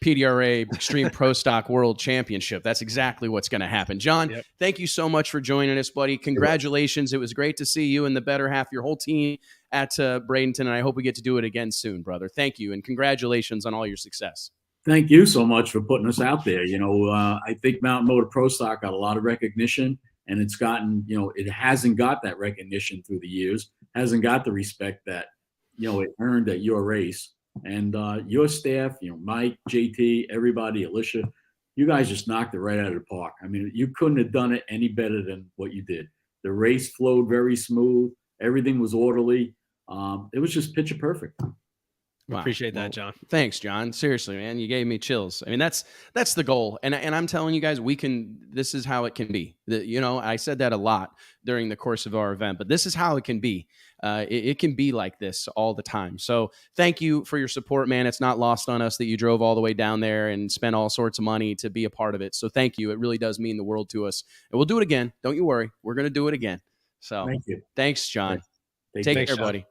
PDRA Extreme Pro Stock World Championship. That's exactly what's going to happen. John, Thank you so much for joining us, buddy. Congratulations. It was great to see you and the better half, your whole team at Bradenton, and I hope we get to do it again soon, brother. Thank you, and congratulations on all your success. Thank you so much for putting us out there. You know, I think Mountain Motor Pro Stock got a lot of recognition, and it's gotten, you know, it hasn't got that recognition through the years, hasn't got the respect that, you know, it earned at your race. And your staff, you know, Mike, JT, everybody, Alicia, you guys just knocked it right out of the park. I mean, you couldn't have done it any better than what you did. The race flowed very smooth. Everything was orderly. It was just picture perfect. Wow. Appreciate that, John. Thanks, John. Seriously, man, you gave me chills. I mean, that's the goal. And I'm telling you guys, this is how it can be. You know, I said that a lot during the course of our event, but this is how it can be. It can be like this all the time. So thank you for your support, man. It's not lost on us that you drove all the way down there and spent all sorts of money to be a part of it. So thank you. It really does mean the world to us. And we'll do it again. Don't you worry. We're going to do it again. So thank you. Thanks, John. Take care, buddy.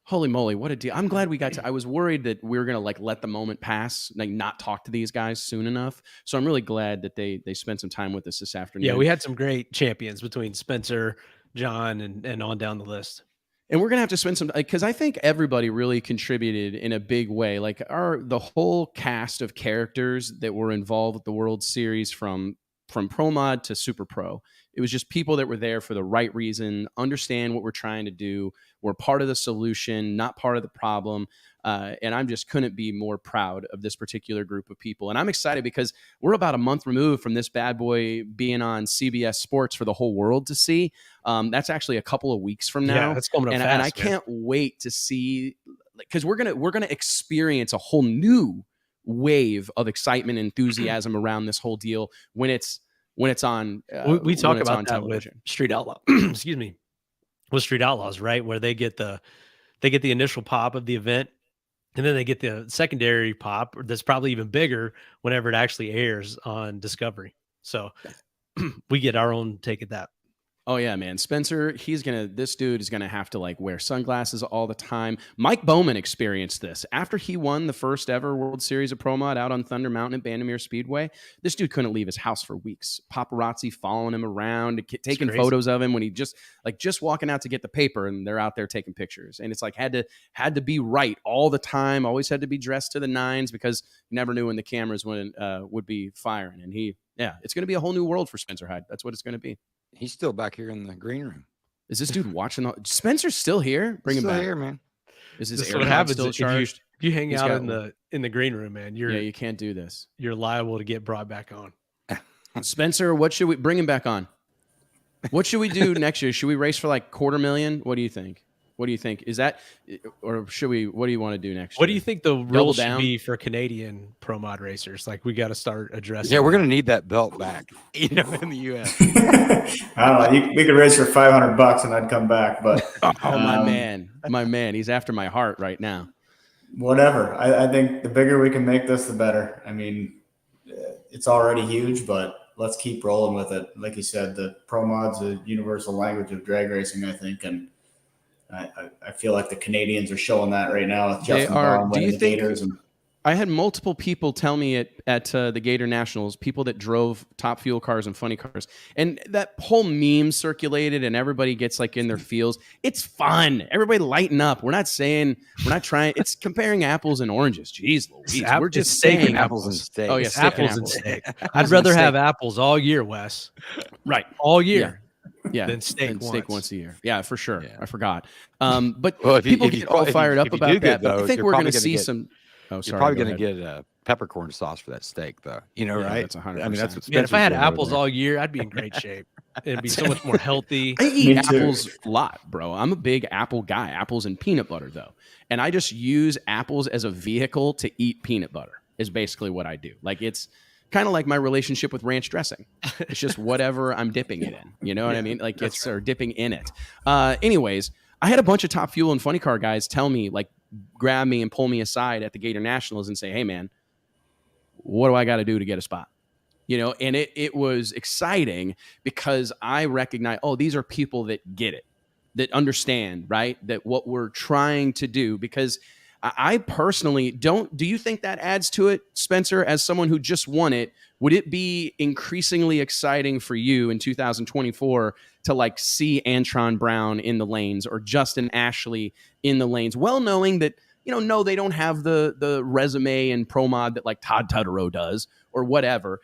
Holy moly, what a deal. I'm glad we got to, I was worried that we were going to like let the moment pass, like not talk to these guys soon enough. So I'm really glad that they spent some time with us this afternoon. Yeah, we had some great champions between Spencer, John, and on down the list. And we're going to have to spend some, because I think everybody really contributed in a big way. Like the whole cast of characters that were involved with the World Series from Pro Mod to Super Pro. It was just people that were there for the right reason, understand what we're trying to do. We're part of the solution, not part of the problem. And I just couldn't be more proud of this particular group of people. And I'm excited because we're about a month removed from this bad boy being on CBS Sports for the whole world to see. That's actually a couple of weeks from now. Yeah, that's coming up fast, and I can't wait to see, because we're gonna experience a whole new wave of excitement and enthusiasm around this whole deal when it's on. We talk about that television. with Street Outlaw. Excuse me, with Street Outlaws, right? Where they get the initial pop of the event, and then they get the secondary pop that's probably even bigger whenever it actually airs on Discovery. So we get our own take at that. Oh yeah, man. Spencer, this dude is gonna have to like wear sunglasses all the time. Mike Bowman experienced this after he won the first ever World Series of Pro Mod out on Thunder Mountain at Bandimere Speedway. This dude couldn't leave his house for weeks. Paparazzi following him around, taking photos of him when he just walking out to get the paper, and they're out there taking pictures. And it's like had to be right all the time. Always had to be dressed to the nines because you never knew when the cameras would be firing. And it's going to be a whole new world for Spencer Hyde. That's what it's going to be. He's still back here in the green room. Is this dude watching? Spencer's still here? Bring him back here, man. Is this what happens still charged? If you hang out in the green room, man? You can't do this. You're liable to get brought back on. Spencer, what should we bring him back on? What should we do next year? Should we race for like $250,000? What do you think? What do you think? Is that, or should we? What do you want to do next year? What do you think the rules should be for Canadian pro mod racers? Like, we got to start addressing. Yeah, we're gonna need that belt back. In the U.S. I don't know. We could race for $500 and I'd come back. But my man, he's after my heart right now. Whatever. I think the bigger we can make this, the better. I mean, it's already huge, but let's keep rolling with it. Like you said, the pro mod's a universal language of drag racing, I think, and I feel like the Canadians are showing that right now. With Justin Baum winning the Gators. I had multiple people tell me at the Gator Nationals, people that drove Top Fuel cars and funny cars, and that whole meme circulated, and everybody gets like in their feels. It's fun. Everybody lighten up. We're not trying. It's comparing apples and oranges. Jeez Louise. We're just saying apples and steak. Oh yeah, apples and steak. I'd rather have apples all year, Wes. Right, all year. Yeah, than steak once a year. Yeah, for sure. Yeah. I forgot. But if people get all fired up about that. But I think we're going to see some. Oh, sorry. You're probably going to get peppercorn sauce for that steak, though. Right? That's 100%. I mean, that's what. If I had apples all year, I'd be in great shape. It'd be so much more healthy. I eat apples a lot, bro. I'm a big apple guy. Apples and peanut butter, though, and I just use apples as a vehicle to eat peanut butter. Is basically what I do. Like it's kind of like my relationship with ranch dressing. It's just whatever I'm dipping it in. You know what I mean? Like it's or dipping in it. Anyways, I had a bunch of Top Fuel and funny car guys tell me, like, grab me and pull me aside at the Gator Nationals and say, "Hey, man, what do I got to do to get a spot?" And it was exciting because I recognize, these are people that get it, that understand, right? That what we're trying to do, because I personally don't. Do you think that adds to it, Spencer, as someone who just won it? Would it be increasingly exciting for you in 2024 to like see Antron Brown in the lanes or Justin Ashley in the lanes, well knowing that, no, they don't have the resume and pro mod that like Todd Tutterow does or whatever.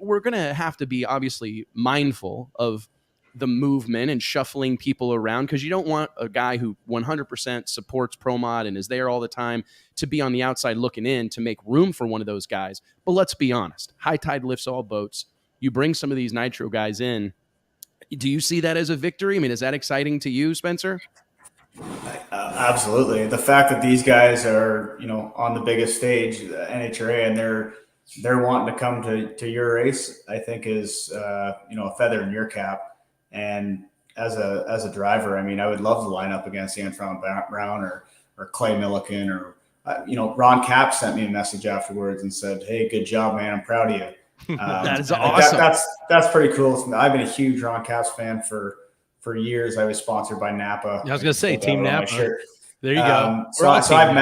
We're going to have to be obviously mindful of the movement and shuffling people around, because you don't want a guy who 100% supports pro mod and is there all the time to be on the outside looking in to make room for one of those guys. But let's be honest, high tide lifts all boats. You bring some of these nitro guys in. Do you see that as a victory? I mean, is that exciting to you, Spencer? Absolutely. The fact that these guys are, on the biggest stage, the NHRA, and they're wanting to come to your race, I think is, a feather in your cap. And as a driver, I mean, I would love to line up against Antron Brown or Clay Milliken or, Ron Capps sent me a message afterwards and said, "Hey, good job, man. I'm proud of you." That is awesome. That's pretty cool. I've been a huge Ron Capps fan for years. I was sponsored by Napa. I was going to say Team Napa. There you go. So I've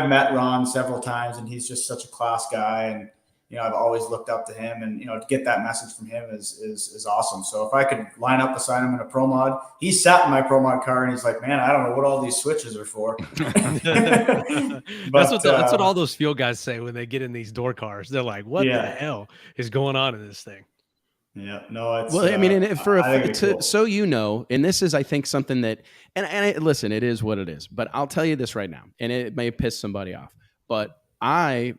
met Ron several times, and he's just such a class guy. And, I've always looked up to him, and, to get that message from him is awesome. So if I could line up beside him in a pro mod, he sat in my pro mod car and he's like, "Man, I don't know what all these switches are for." That's what all those fuel guys say when they get in these door cars. They're like, "What the hell is going on in this thing?" Yeah, no, it's well. I mean, and cool. So and this is, I think, something that, listen, it is what it is. But I'll tell you this right now, and it may piss somebody off, but I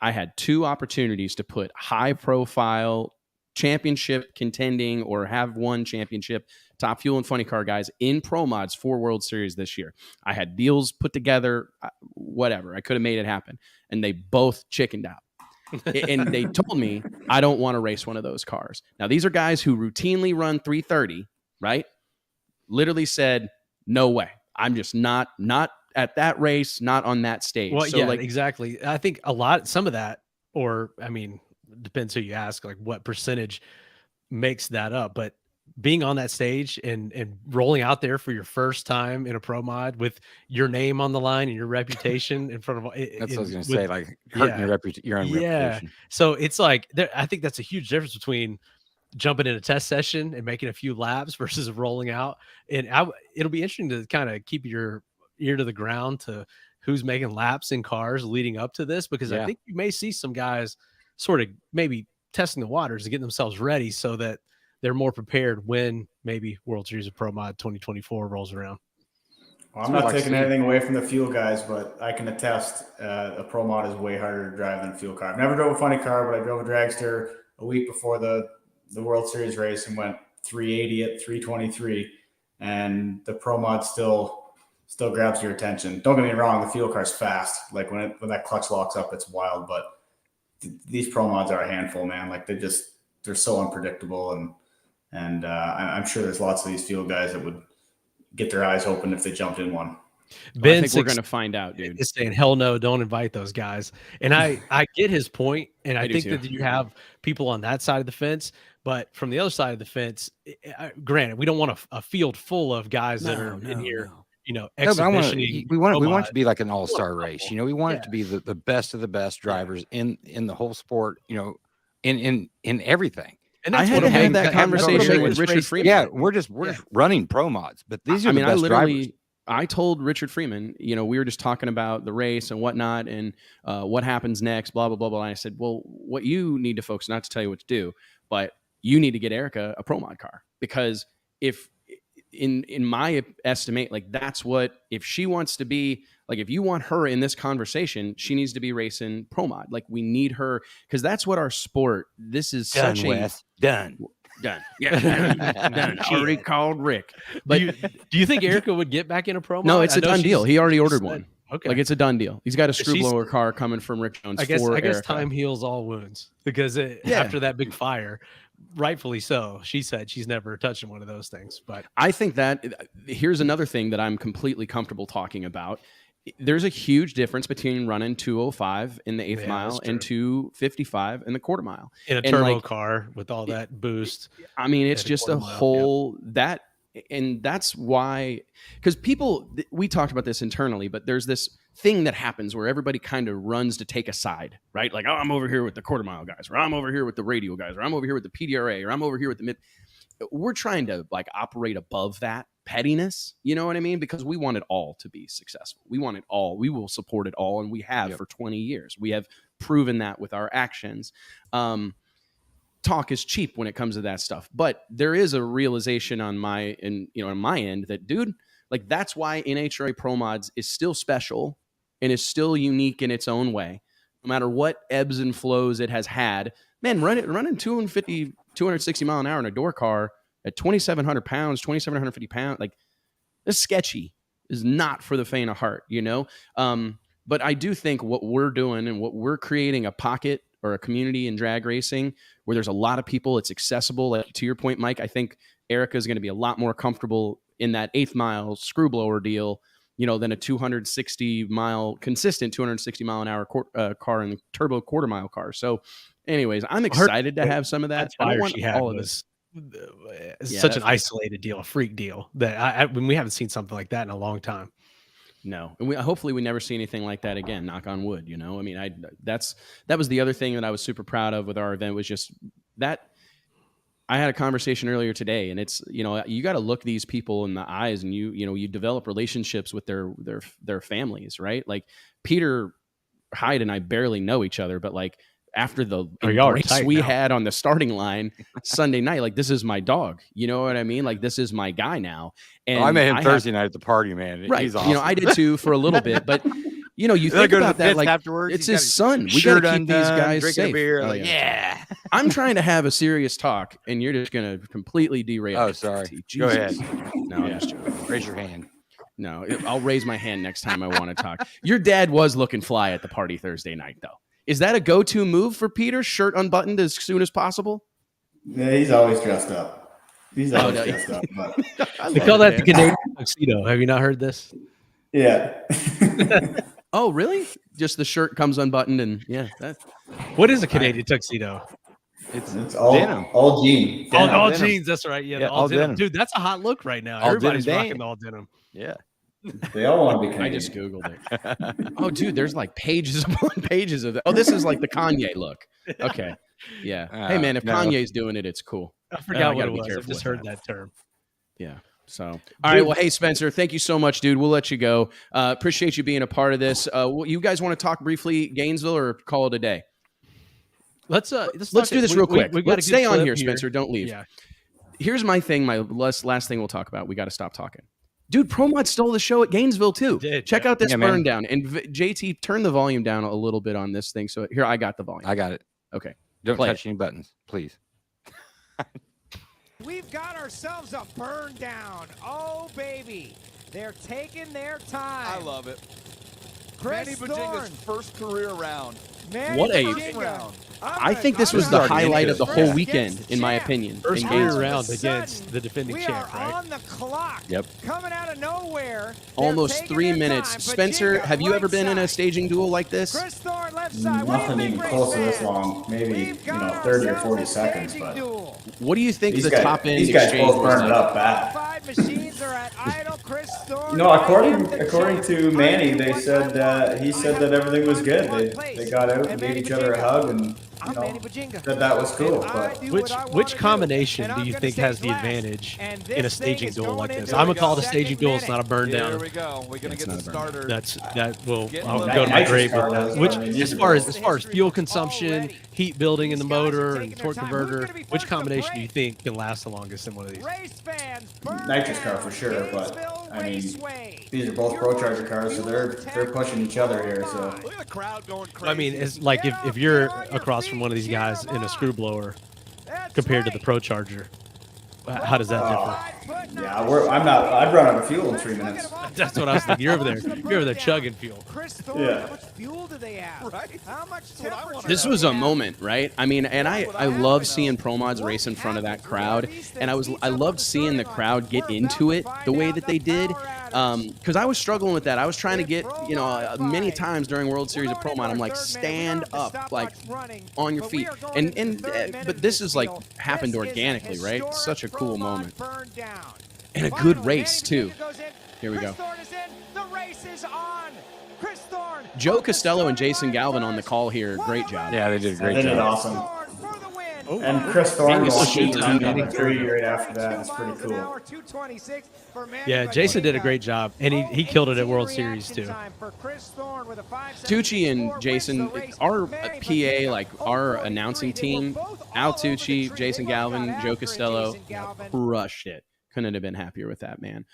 had 2 opportunities to put high profile championship contending or have won championship Top Fuel and funny car guys in pro mods for World Series this year. I had deals put together, whatever. I could have made it happen. And they both chickened out. And they told me, I don't want to race one of those cars. Now, these are guys who routinely run 330, right? Literally said, "No way. I'm just not at that race, not on that stage." Well, so exactly. I think some of that, or I mean, depends who you ask, like what percentage makes that up. But being on that stage and rolling out there for your first time in a pro mod with your name on the line and your reputation in front of that's what I was going to say, like hurting your own reputation. So it's like, I think that's a huge difference between jumping in a test session and making a few laps versus rolling out. And it'll be interesting to kind of keep your ear to the ground to who's making laps in cars leading up to this, because I think you may see some guys sort of maybe testing the waters to get themselves ready so that they're more prepared when maybe World Series of Pro Mod 2024 rolls around. Well, I'm not taking anything away from the fuel guys, but I can attest a Pro Mod is way harder to drive than a fuel car. I've never drove a funny car, but I drove a dragster a week before the World Series race and went 380 at 323, and the Pro Mod still grabs your attention. Don't get me wrong, the fuel car's fast. Like when that clutch locks up, it's wild, but these Pro Mods are a handful, man. Like they're so unpredictable, and I'm sure there's lots of these fuel guys that would get their eyes open if they jumped in one. I think we're going to find out, dude. Is saying, hell no, don't invite those guys. And I get his point, and I think that you have people on that side of the fence, but from the other side of the fence, granted, we don't want a field full of guys that are in here, exhibitioning. We want it to be like an all-star race. We want it to be the best of the best drivers in the whole sport, in everything. And I had to have that conversation with Richard Freeman. Yeah, we're just running pro mods, but these are the best drivers. I told Richard Freeman, we were just talking about the race and whatnot and what happens next, blah, blah, blah, blah. And I said, well, what you need to focus, not to tell you what to do, but you need to get Erica a pro mod car, because if in my estimate, like that's what, if she wants to be, like if you want her in this conversation, she needs to be racing pro mod. Like we need her, because that's what our sport, this is done, such Wes. Done. Yeah, done. Already called Rick. But do you think Erica would get back in a pro mod? No, it's a done deal. He already ordered one. Okay, like it's a done deal. He's got a screw blower car coming from Rick Jones. I guess time heals all wounds, because after that big fire, rightfully so, she said she's never touching one of those things. But I think that here's another thing that I'm completely comfortable talking about. There's a huge difference between running 205 in the eighth mile and 255 in the quarter mile in a turbo car with all that boost. I mean, it's just a whole that, and that's why, because we talked about this internally, but there's this thing that happens where everybody kind of runs to take a side, right? Like, oh, I'm over here with the quarter mile guys, or I'm over here with the radial guys, or I'm over here with the PDRA, or I'm over here with the mid. We're trying to like operate above that pettiness, you know what I mean? Because we want it all to be successful. We want it all. We will support it all, and we have for 20 years. We have proven that with our actions. Talk is cheap when it comes to that stuff, but there is a realization on my end that, dude, like that's why NHRA Pro Mods is still special and is still unique in its own way, no matter what ebbs and flows it has had. Man, running 260 mile an hour in a door car at 2,700 pounds, 2,750 pounds, like this sketchy is not for the faint of heart, But I do think what we're doing and what we're creating a pocket or a community in drag racing where there's a lot of people, it's accessible. Like to your point, Mike, I think Erica is going to be a lot more comfortable in that eighth mile screw blower deal, than a 260 mile an hour car and turbo quarter mile car. So anyways, I'm excited to have some of that. I don't want all of this. It's such an isolated deal, a freak deal that we haven't seen something like that in a long time. No, and hopefully we never see anything like that again. Knock on wood. I mean, that was the other thing that I was super proud of with our event, was just that I had a conversation earlier today, and it's you got to look these people in the eyes, and you develop relationships with their families, right? Like Peter, Hyde, and I barely know each other, but like after the race we had on the starting line Sunday night, like this is my dog, you know what I mean? Like this is my guy now. And I met him Thursday night at the party, man. Right. He's awesome. I did too for a little bit, but you think about that, like afterwards, it's his son. We got to keep these guys safe. Beer, I'm trying to have a serious talk, and you're just going to completely derail. Oh, sorry. Go ahead. No, I'm just joking. Raise your hand. No, I'll raise my hand next time I want to talk. Your dad was looking fly at the party Thursday night, though. Is that a go-to move for Peter? Shirt unbuttoned as soon as possible? Yeah, he's always dressed up. Dressed up. But they call that the Canadian tuxedo. Have you not heard this? Yeah. Oh, really? Just the shirt comes unbuttoned and That. What is a Canadian tuxedo? It's all denim. All jeans. All jeans. That's right. Yeah, all denim. denim. Dude, that's a hot look right now. All Everybody's denim. rocking all denim. Yeah. They all want to be Canadian. I just Googled it. Oh, dude, there's like pages upon pages of that. Oh, this is like the Kanye look. Okay. Yeah. Hey, man, if Kanye's doing it, it's cool. I forgot what it was. I just heard that term. Yeah. So, all right. Well, hey, Spencer, thank you so much, dude. We'll let you go. Appreciate you being a part of this. You guys want to talk briefly Gainesville or call it a day? Let's do this real quick. Let's stay on here, Spencer. Don't leave. Yeah. Here's my thing. My last thing we'll talk about. We got to stop talking. Dude, ProMod stole the show at Gainesville too. Check out this burn down. And JT, turn the volume down a little bit on this thing. So here, I got the volume. I got it. Okay. Don't touch any buttons, please. We've got ourselves a burn down. Oh, baby. They're taking their time. I love it. Manny Bajinga's first career round. What a I think this was the highlight of the whole weekend, in my opinion. First career round against the defending champ, right? On the clock. Yep. Coming out of nowhere. Almost 3 minutes. Spencer, have you ever been in a staging duel like this? Nothing even close to this long. Maybe 30 or 40 seconds. But what do you think the top end? These guys both burned it up bad. According to Manny, they said he said that everything was good. They got out and gave each other a hug and that was cool. But which combination do you think has the advantage in a staging duel like this? I'm gonna call it a staging duel. It's not a burn down. Here we go. We're gonna get the starter. I'll go to my grave with that. Which, as far as fuel consumption, heat building in the motor, and torque converter, which combination do you think can last the longest in one of these? Nitrous car for sure, but I mean, these are both ProCharger cars, so they're pushing each other here. So look at the crowd going crazy. I mean, it's like if you're across from one of these guys in a screw blower compared to the ProCharger, how does that differ? Yeah, I'd run out of fuel in 3 minutes. That's what I was thinking. You're over there chugging fuel. Yeah. How much fuel do they have? Right? How much This was a moment, right? I mean, and I love seeing ProMods race in front of that crowd, and I loved seeing the crowd get into it the way that they did, because I was struggling with that. I was trying to get, many times during World Series of ProMod, I'm like, stand up, like on your feet, but this is like happened organically, right? Such a cool moment. And a good race, too. Here we go. Joe Costello and Jason Galvin on the call here. Great job. Yeah, they did a great job. They did awesome. And Chris Thorne going number 3 right after that. It's pretty cool. Yeah, Jason did a great job, and he killed it at World Series too. Tucci and Jason, our PA, like our announcing team, Al Tucci, Jason Galvin, Joe Costello, crushed it. Couldn't have been happier with that, man.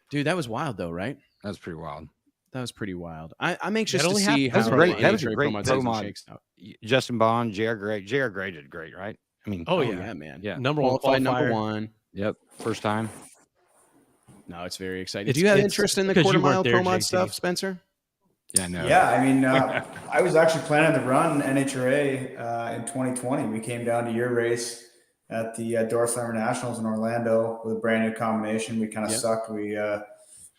Dude, that was wild though, right? That was pretty wild. That was pretty wild. I'm anxious to see how that was a great ProMod shakes out. Justin Bond, JR Gray did great, right? I mean, oh yeah, man. Yeah, number one, number one. Yep, first time. No, it's very exciting. Do you have interest in the quarter mile ProMod stuff, Spencer? Yeah, no. Yeah, I mean, I was actually planning to run NHRA in 2020. We came down to your race at the Dorflamer Nationals in Orlando with a brand new combination. We kind of sucked. We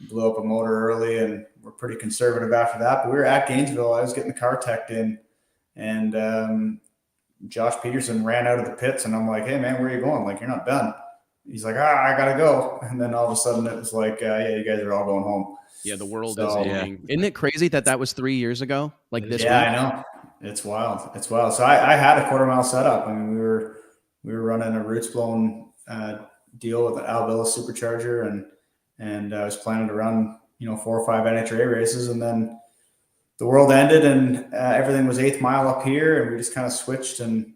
blew up a motor early and we're pretty conservative after that. But we were at Gainesville. I was getting the car teched in, and Josh Peterson ran out of the pits, and I'm like, "Hey, man, where are you going? Like, you're not done." He's like, I gotta go. And then all of a sudden it was like, yeah, you guys are all going home. Yeah, the world is ending. Isn't it crazy that was 3 years ago? Like this week? I know. It's wild. It's wild. So I had a quarter mile setup. I mean, we were running a roots blown deal with an Albilla supercharger, and I was planning to run 4 or 5 NHRA races, and then the world ended and everything was 8th mile up here, and we just kind of switched, and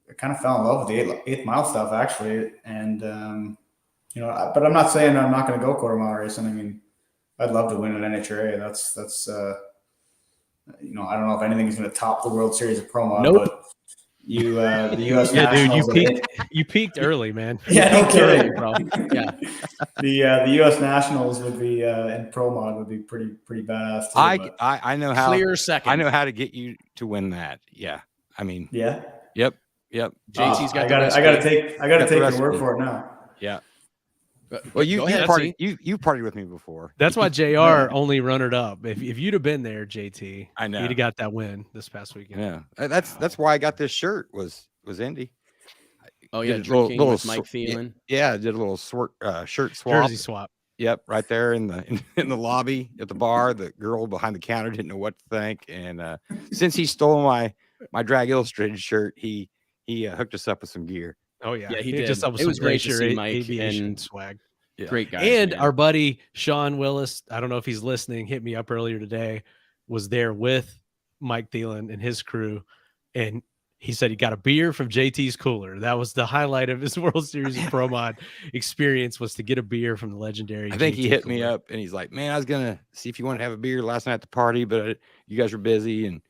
I kind of fell in love with the 8th mile stuff actually. And but I'm not saying I'm not going to go quarter mile racing. I mean, I'd love to win an NHRA. That's I don't know if anything is going to top the World Series of ProMod. Nope. But the U.S. Nationals, dude, you peaked early, man. Yeah, no kidding, bro. Yeah, the U.S. Nationals would be in ProMod would be pretty badass. Too, I know how clear second. I know how to get you to win that. Yeah, I mean, yeah, yep. JT's got. I got to take your word for it now. Yeah. Well, you've partied with me before. That's why JR only runnered up. If you'd have been there, JT, I know you'd have got that win this past weekend. Yeah, that's why I got this shirt. Was Indy. Oh yeah, drinking with Mike Thielen. Yeah, I did a little shirt swap. Jersey swap. Yep, right there in the lobby at the bar. The girl behind the counter didn't know what to think, and since he stole my Drag Illustrated shirt, he hooked us up with some gear. Oh yeah, he did. Just up with it some was great to see Mike and swag. Yeah. Great guy. And our buddy Sean Willis, I don't know if he's listening, hit me up earlier today, was there with Mike Thielen and his crew, and he said he got a beer from JT's cooler. That was the highlight of his World Series of Pro Mod experience, was to get a beer from the legendary. I think JT he hit cooler. me up and he's like, "Man, I was gonna see if you want to have a beer last night at the party, but you guys were busy." And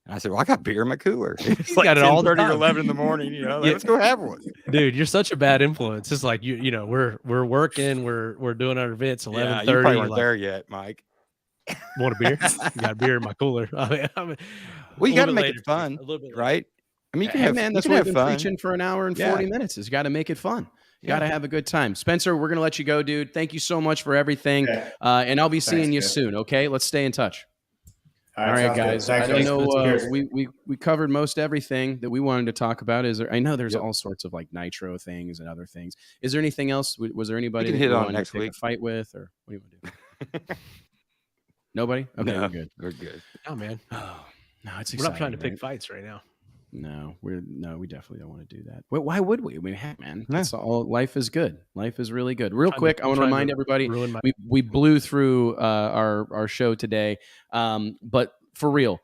I said, "Well, I got beer in my cooler." It's like 10:30 or 11 in the morning. Let's go have one. Dude, you're such a bad influence. It's like you know we're working, we're doing our events 11:30. Yeah, you probably weren't there yet, Mike. Want a beer? You got a beer in my cooler. Well, you got to make it fun, right? I mean, you can have, man, that's what we've been preaching for an hour and 40 minutes. Is got to make it fun. You got to have a good time. Spencer, we're going to let you go, dude. Thank you so much for everything. And I'll be seeing you soon. Okay. Let's stay in touch. All right, guys. I don't know. We covered most everything that we wanted to talk about. I know there's all sorts of like nitro things and other things. Is there anything else? Was there anybody that you hit on wanted next to take week a fight with, or what do you want to do? Nobody? Okay, no, we're good. We're good. Oh man. Oh, no, it's we're not trying to pick fights right now. No, we definitely don't want to do that. Why would we? I mean, heck, man, that's all. Life is good. Life is really good. Real quick, I want to remind everybody we blew through our show today, but for real,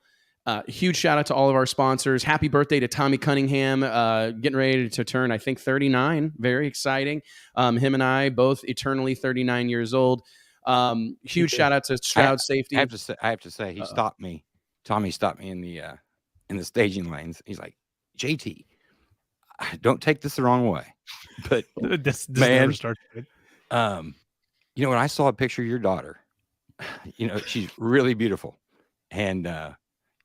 huge shout out to all of our sponsors. Happy birthday to Tommy Cunningham, getting ready to turn, I think, 39. Very exciting. Him and I both eternally 39 years old. Huge shout out to Stroud Safety. I have to say, he stopped me. Tommy stopped me in the staging lanes. He's like, "JT, don't take this the wrong way, but this man, never starts good. When I saw a picture of your daughter, she's really beautiful, and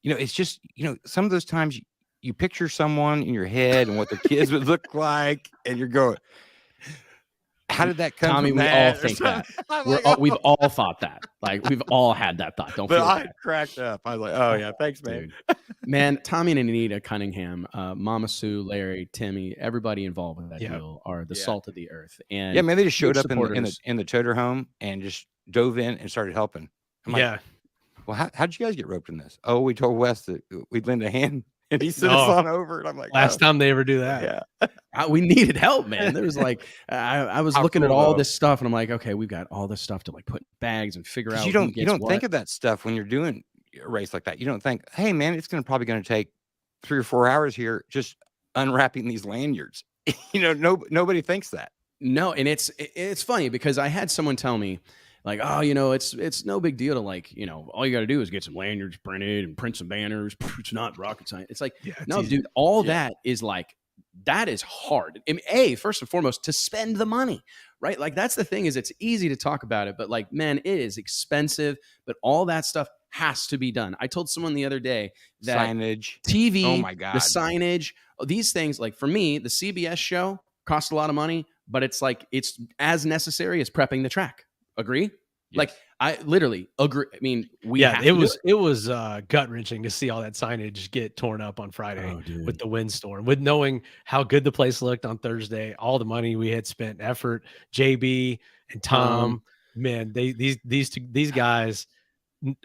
it's just some of those times you picture someone in your head and what their kids would look like, and you're going, how did that come Tommy, from we that? all think that. We've all thought that. Like, we've all had that thought. Don't feel I bad. cracked up. I was like, oh, yeah, thanks, man. Dude. Man, Tommy and Anita Cunningham, Mama Sue, Larry, Timmy, everybody involved with that deal are the salt of the earth. And yeah, man, they just showed up in the toter home and just dove in and started helping. I'm like, well, how did you guys get roped in this? Oh, we told Wes that we'd lend a hand. And he sent us on over, and I'm like, last time they ever do that. Yeah, we needed help, man. There was like, I was looking at all this stuff, and I'm like, okay, we've got all this stuff to like put in bags and figure out. You don't think of that stuff when you're doing a race like that. You don't think, hey, man, it's probably going to take 3 or 4 hours here just unwrapping these lanyards. Nobody thinks that. No, and it's funny because I had someone tell me, like, oh, it's no big deal to like, all you got to do is get some lanyards printed and print some banners. It's not rocket science. It's like, no, dude, all that is like, that is hard. First and foremost, to spend the money, right? Like, that's the thing is it's easy to talk about it, but like, man, it is expensive, but all that stuff has to be done. I told someone the other day that signage, TV, oh my God, the signage, these things, like for me, the CBS show costs a lot of money, but it's like, it's as necessary as prepping the track. Agree? Yes. Like, I literally agree. I mean, it was gut wrenching to see all that signage get torn up on Friday with the windstorm, with knowing how good the place looked on Thursday, all the money we had spent, effort, JB and Tom, man, these guys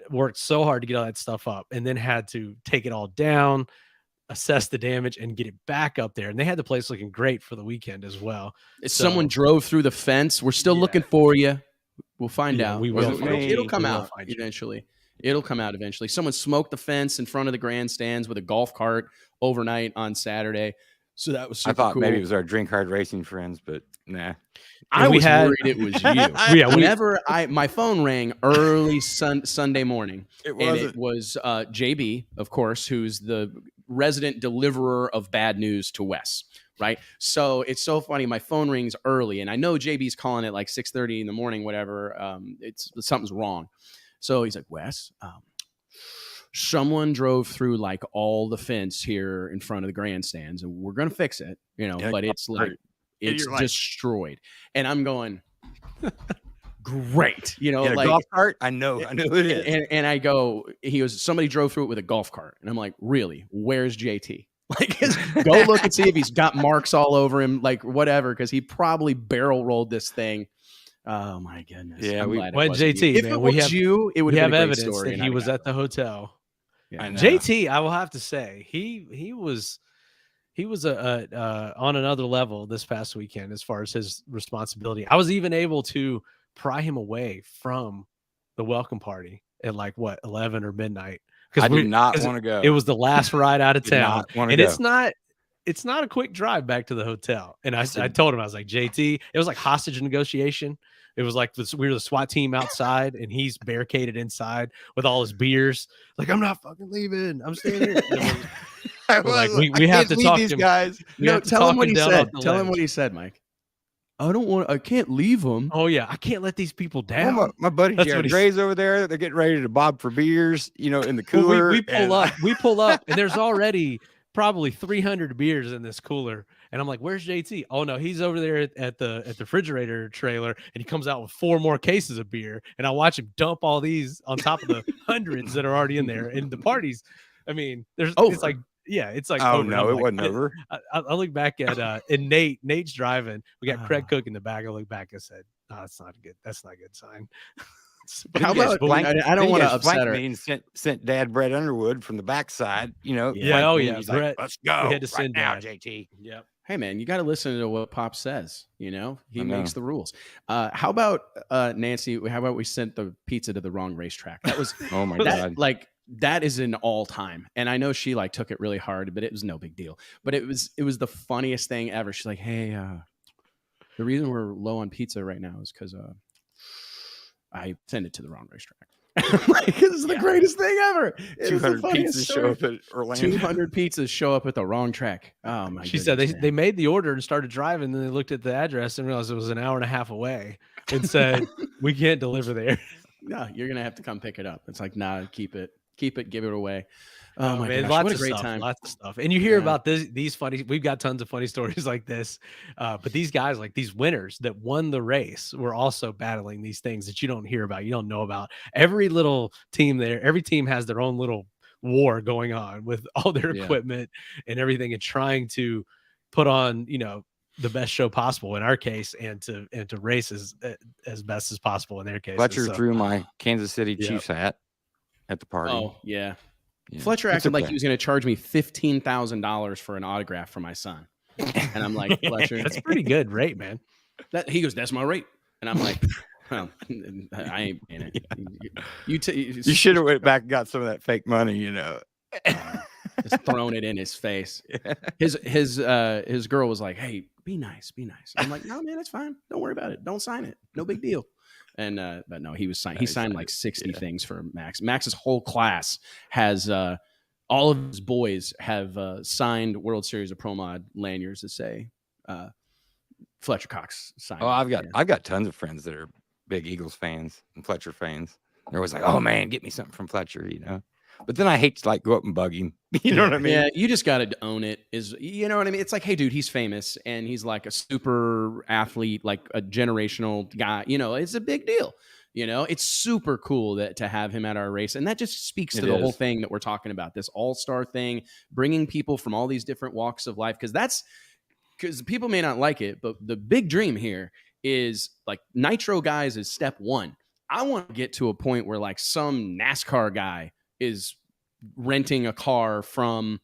worked so hard to get all that stuff up and then had to take it all down, assess the damage and get it back up there. And they had the place looking great for the weekend as well. Someone drove through the fence. We're still looking for you. We'll find out. We will. It'll come out eventually. It'll come out eventually. Someone smoked the fence in front of the grandstands with a golf cart overnight on Saturday. So that was super cool. I thought maybe it was our drink hard racing friends, but nah. I was worried it was you. Whenever my phone rang early Sunday morning, it was JB, of course, who's the resident deliverer of bad news to Wes. Right. So it's so funny. My phone rings early and I know JB's calling it like 6:30 in the morning, whatever. Something's wrong. So he's like, Wes, someone drove through like all the fence here in front of the grandstands and we're going to fix it, but it's like, it's destroyed. And I'm going, Great. You know, in a like golf cart. I know who it is. And I go, somebody drove through it with a golf cart. And I'm like, really? Where's JT? Like, go look and see if he's got marks all over him, like whatever, because he probably barrel rolled this thing. Oh my goodness! Yeah, when JT, if man, it was you, it would have been a great evidence story that he was at the hotel. Yeah. JT, I will have to say, he was on another level this past weekend as far as his responsibility. I was even able to pry him away from the welcome party at 11 or midnight. I did not want to go. It was the last ride out of town, and go. it's not a quick drive back to the hotel. And I told him, I was like, JT, it was like hostage negotiation. It was like we were the SWAT team outside, and he's barricaded inside with all his beers. Like, I'm not fucking leaving. I'm staying here. We have to talk these to guys. No, tell him what he said. Tell him what he said, Mike. I can't leave them. Oh yeah, I can't let these people down. Oh, my buddy Jared Gray's over there. They're getting ready to bob for beers, in the cooler. Well, we pull up, and there's already probably 300 beers in this cooler. And I'm like, where's JT? Oh no, he's over there at the refrigerator trailer, and he comes out with 4 more cases of beer. And I watch him dump all these on top of the hundreds that are already in there. And the parties, I mean, it's like. Yeah, it's like, oh over. no, it wasn't over. I look back at and Nate's driving. We got Craig Cook in the back. I look back and said, "No, that's not good. That's not a good sign." How about I don't want to upset her. And sent Dad Brett Underwood from the backside. Yeah, He's Brett, like, let's go. We had to send now, Dad. JT. Yep. Hey man, you got to listen to what Pop says. He makes the rules. How about Nancy? How about we sent the pizza to the wrong racetrack? That was oh my god. That is an all time. And I know she took it really hard, but it was no big deal. But it was the funniest thing ever. She's like, hey, the reason we're low on pizza right now is because I sent it to the wrong racetrack. This is the greatest thing ever. 200 pizzas show up at Orlando. 200 pizzas show up at the wrong track. Oh my! She said they made the order and started driving. Then they looked at the address and realized it was an hour and a half away, and said, "We can't deliver there." No, you're gonna have to come pick it up. It's like, nah, keep it, give it away. Oh my man, gosh, lots what a of great stuff, time. lots of stuff. And you hear about these funny, we've got tons of funny stories like this. But these guys, like these winners that won the race, were also battling these things that you don't hear about, you don't know about. Every little team there, every team has their own little war going on with all their equipment and everything, and trying to put on, the best show possible in our case, and to race as best as possible in their case. Fletcher threw my Kansas City Chiefs hat at the party. Oh yeah. Fletcher acted like he was going to charge me $15,000 for an autograph for my son, and I'm like, Fletcher, that's pretty good rate, man. He goes, that's my rate, and I'm like, well, I ain't paying it. You should have went back and got some of that fake money, just thrown it in his face. His girl was like, hey, be nice. I'm like, no man, it's fine. Don't worry about it. Don't sign it. No big deal. And but no, he signed like 60 things for Max. Max's whole class has all of his boys have signed World Series of Pro Mod lanyards that say Fletcher Cox signed. Oh, I've got tons of friends that are big Eagles fans and Fletcher fans. They're always like, oh man, get me something from Fletcher, But then I hate to go up and bug him. You know what I mean? Yeah, you just got to own it. You know what I mean? It's like, hey, dude, he's famous and he's like a super athlete, like a generational guy. It's a big deal. It's super cool to have him at our race. And that just speaks to the whole thing that we're talking about, this all-star thing, bringing people from all these different walks of life. Because people may not like it, but the big dream here is like Nitro guys is step one. I want to get to a point where like some NASCAR guy is renting a car from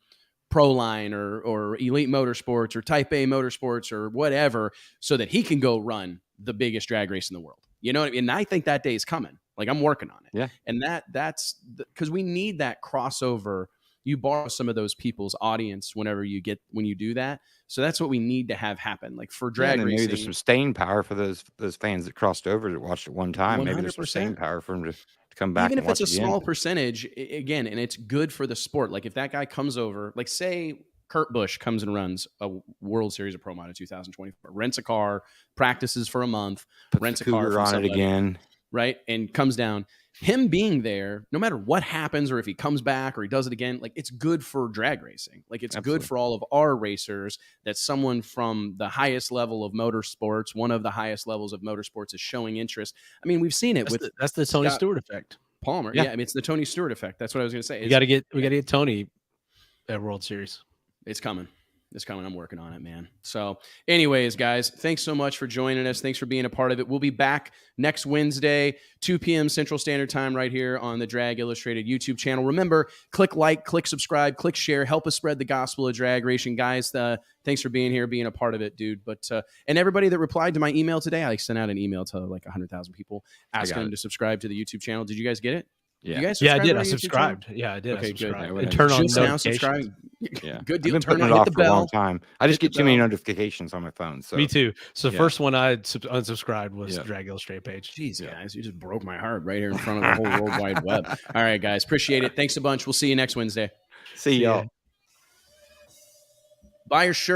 Proline or Elite Motorsports or Type A Motorsports or whatever, so that he can go run the biggest drag race in the world. You know what I mean? And I think that day is coming. Like, I'm working on it. Yeah. And that's because we need that crossover. You borrow some of those people's audience when you do that. So that's what we need to have happen. Like for drag racing, maybe there's some staying power for those fans that crossed over that watched it one time. 100%. Maybe there's some staying power for them to come back. Even and if it's watch a small percentage, again, and it's good for the sport. Like if that guy comes over, like say Kurt Busch comes and runs a World Series of Pro Mod in 2024, rents a car, practices for a month, rents a car on it again, right, and comes down. him being there, no matter what happens or if he comes back or he does it again, like it's good for drag racing. Like it's Absolutely. good for all of our racers that someone from the highest level of motorsports, one of the highest levels of motorsports, is showing interest. I mean, we've seen it that's the Tony Stewart effect. Palmer. Yeah. I mean, it's the Tony Stewart effect. That's what I was going to say. We got to get Tony at World Series. It's coming. It's coming. I'm working on it, man. So anyways, guys, thanks so much for joining us. Thanks for being a part of it. We'll be back next Wednesday, 2 p.m. Central Standard Time right here on the Drag Illustrated YouTube channel. Remember, click like, click subscribe, click share, help us spread the gospel of drag racing. Guys, thanks for being here, being a part of it, dude. But and everybody that replied to my email today, I sent out an email to like 100,000 people asking them to subscribe to the YouTube channel. Did you guys get it? Yeah, I did. I subscribed. Yeah, I did. Okay, good. And turn on notifications. Yeah, good deal. I've been putting it off for a long time. I just get too many notifications on my phone. So me too. So the first one I unsubscribed was Drag Illustrated page. Jeez, guys, you just broke my heart right here in front of the whole World Wide Web. All right, guys, appreciate it. Thanks a bunch. We'll see you next Wednesday. See y'all. Buy your shirt.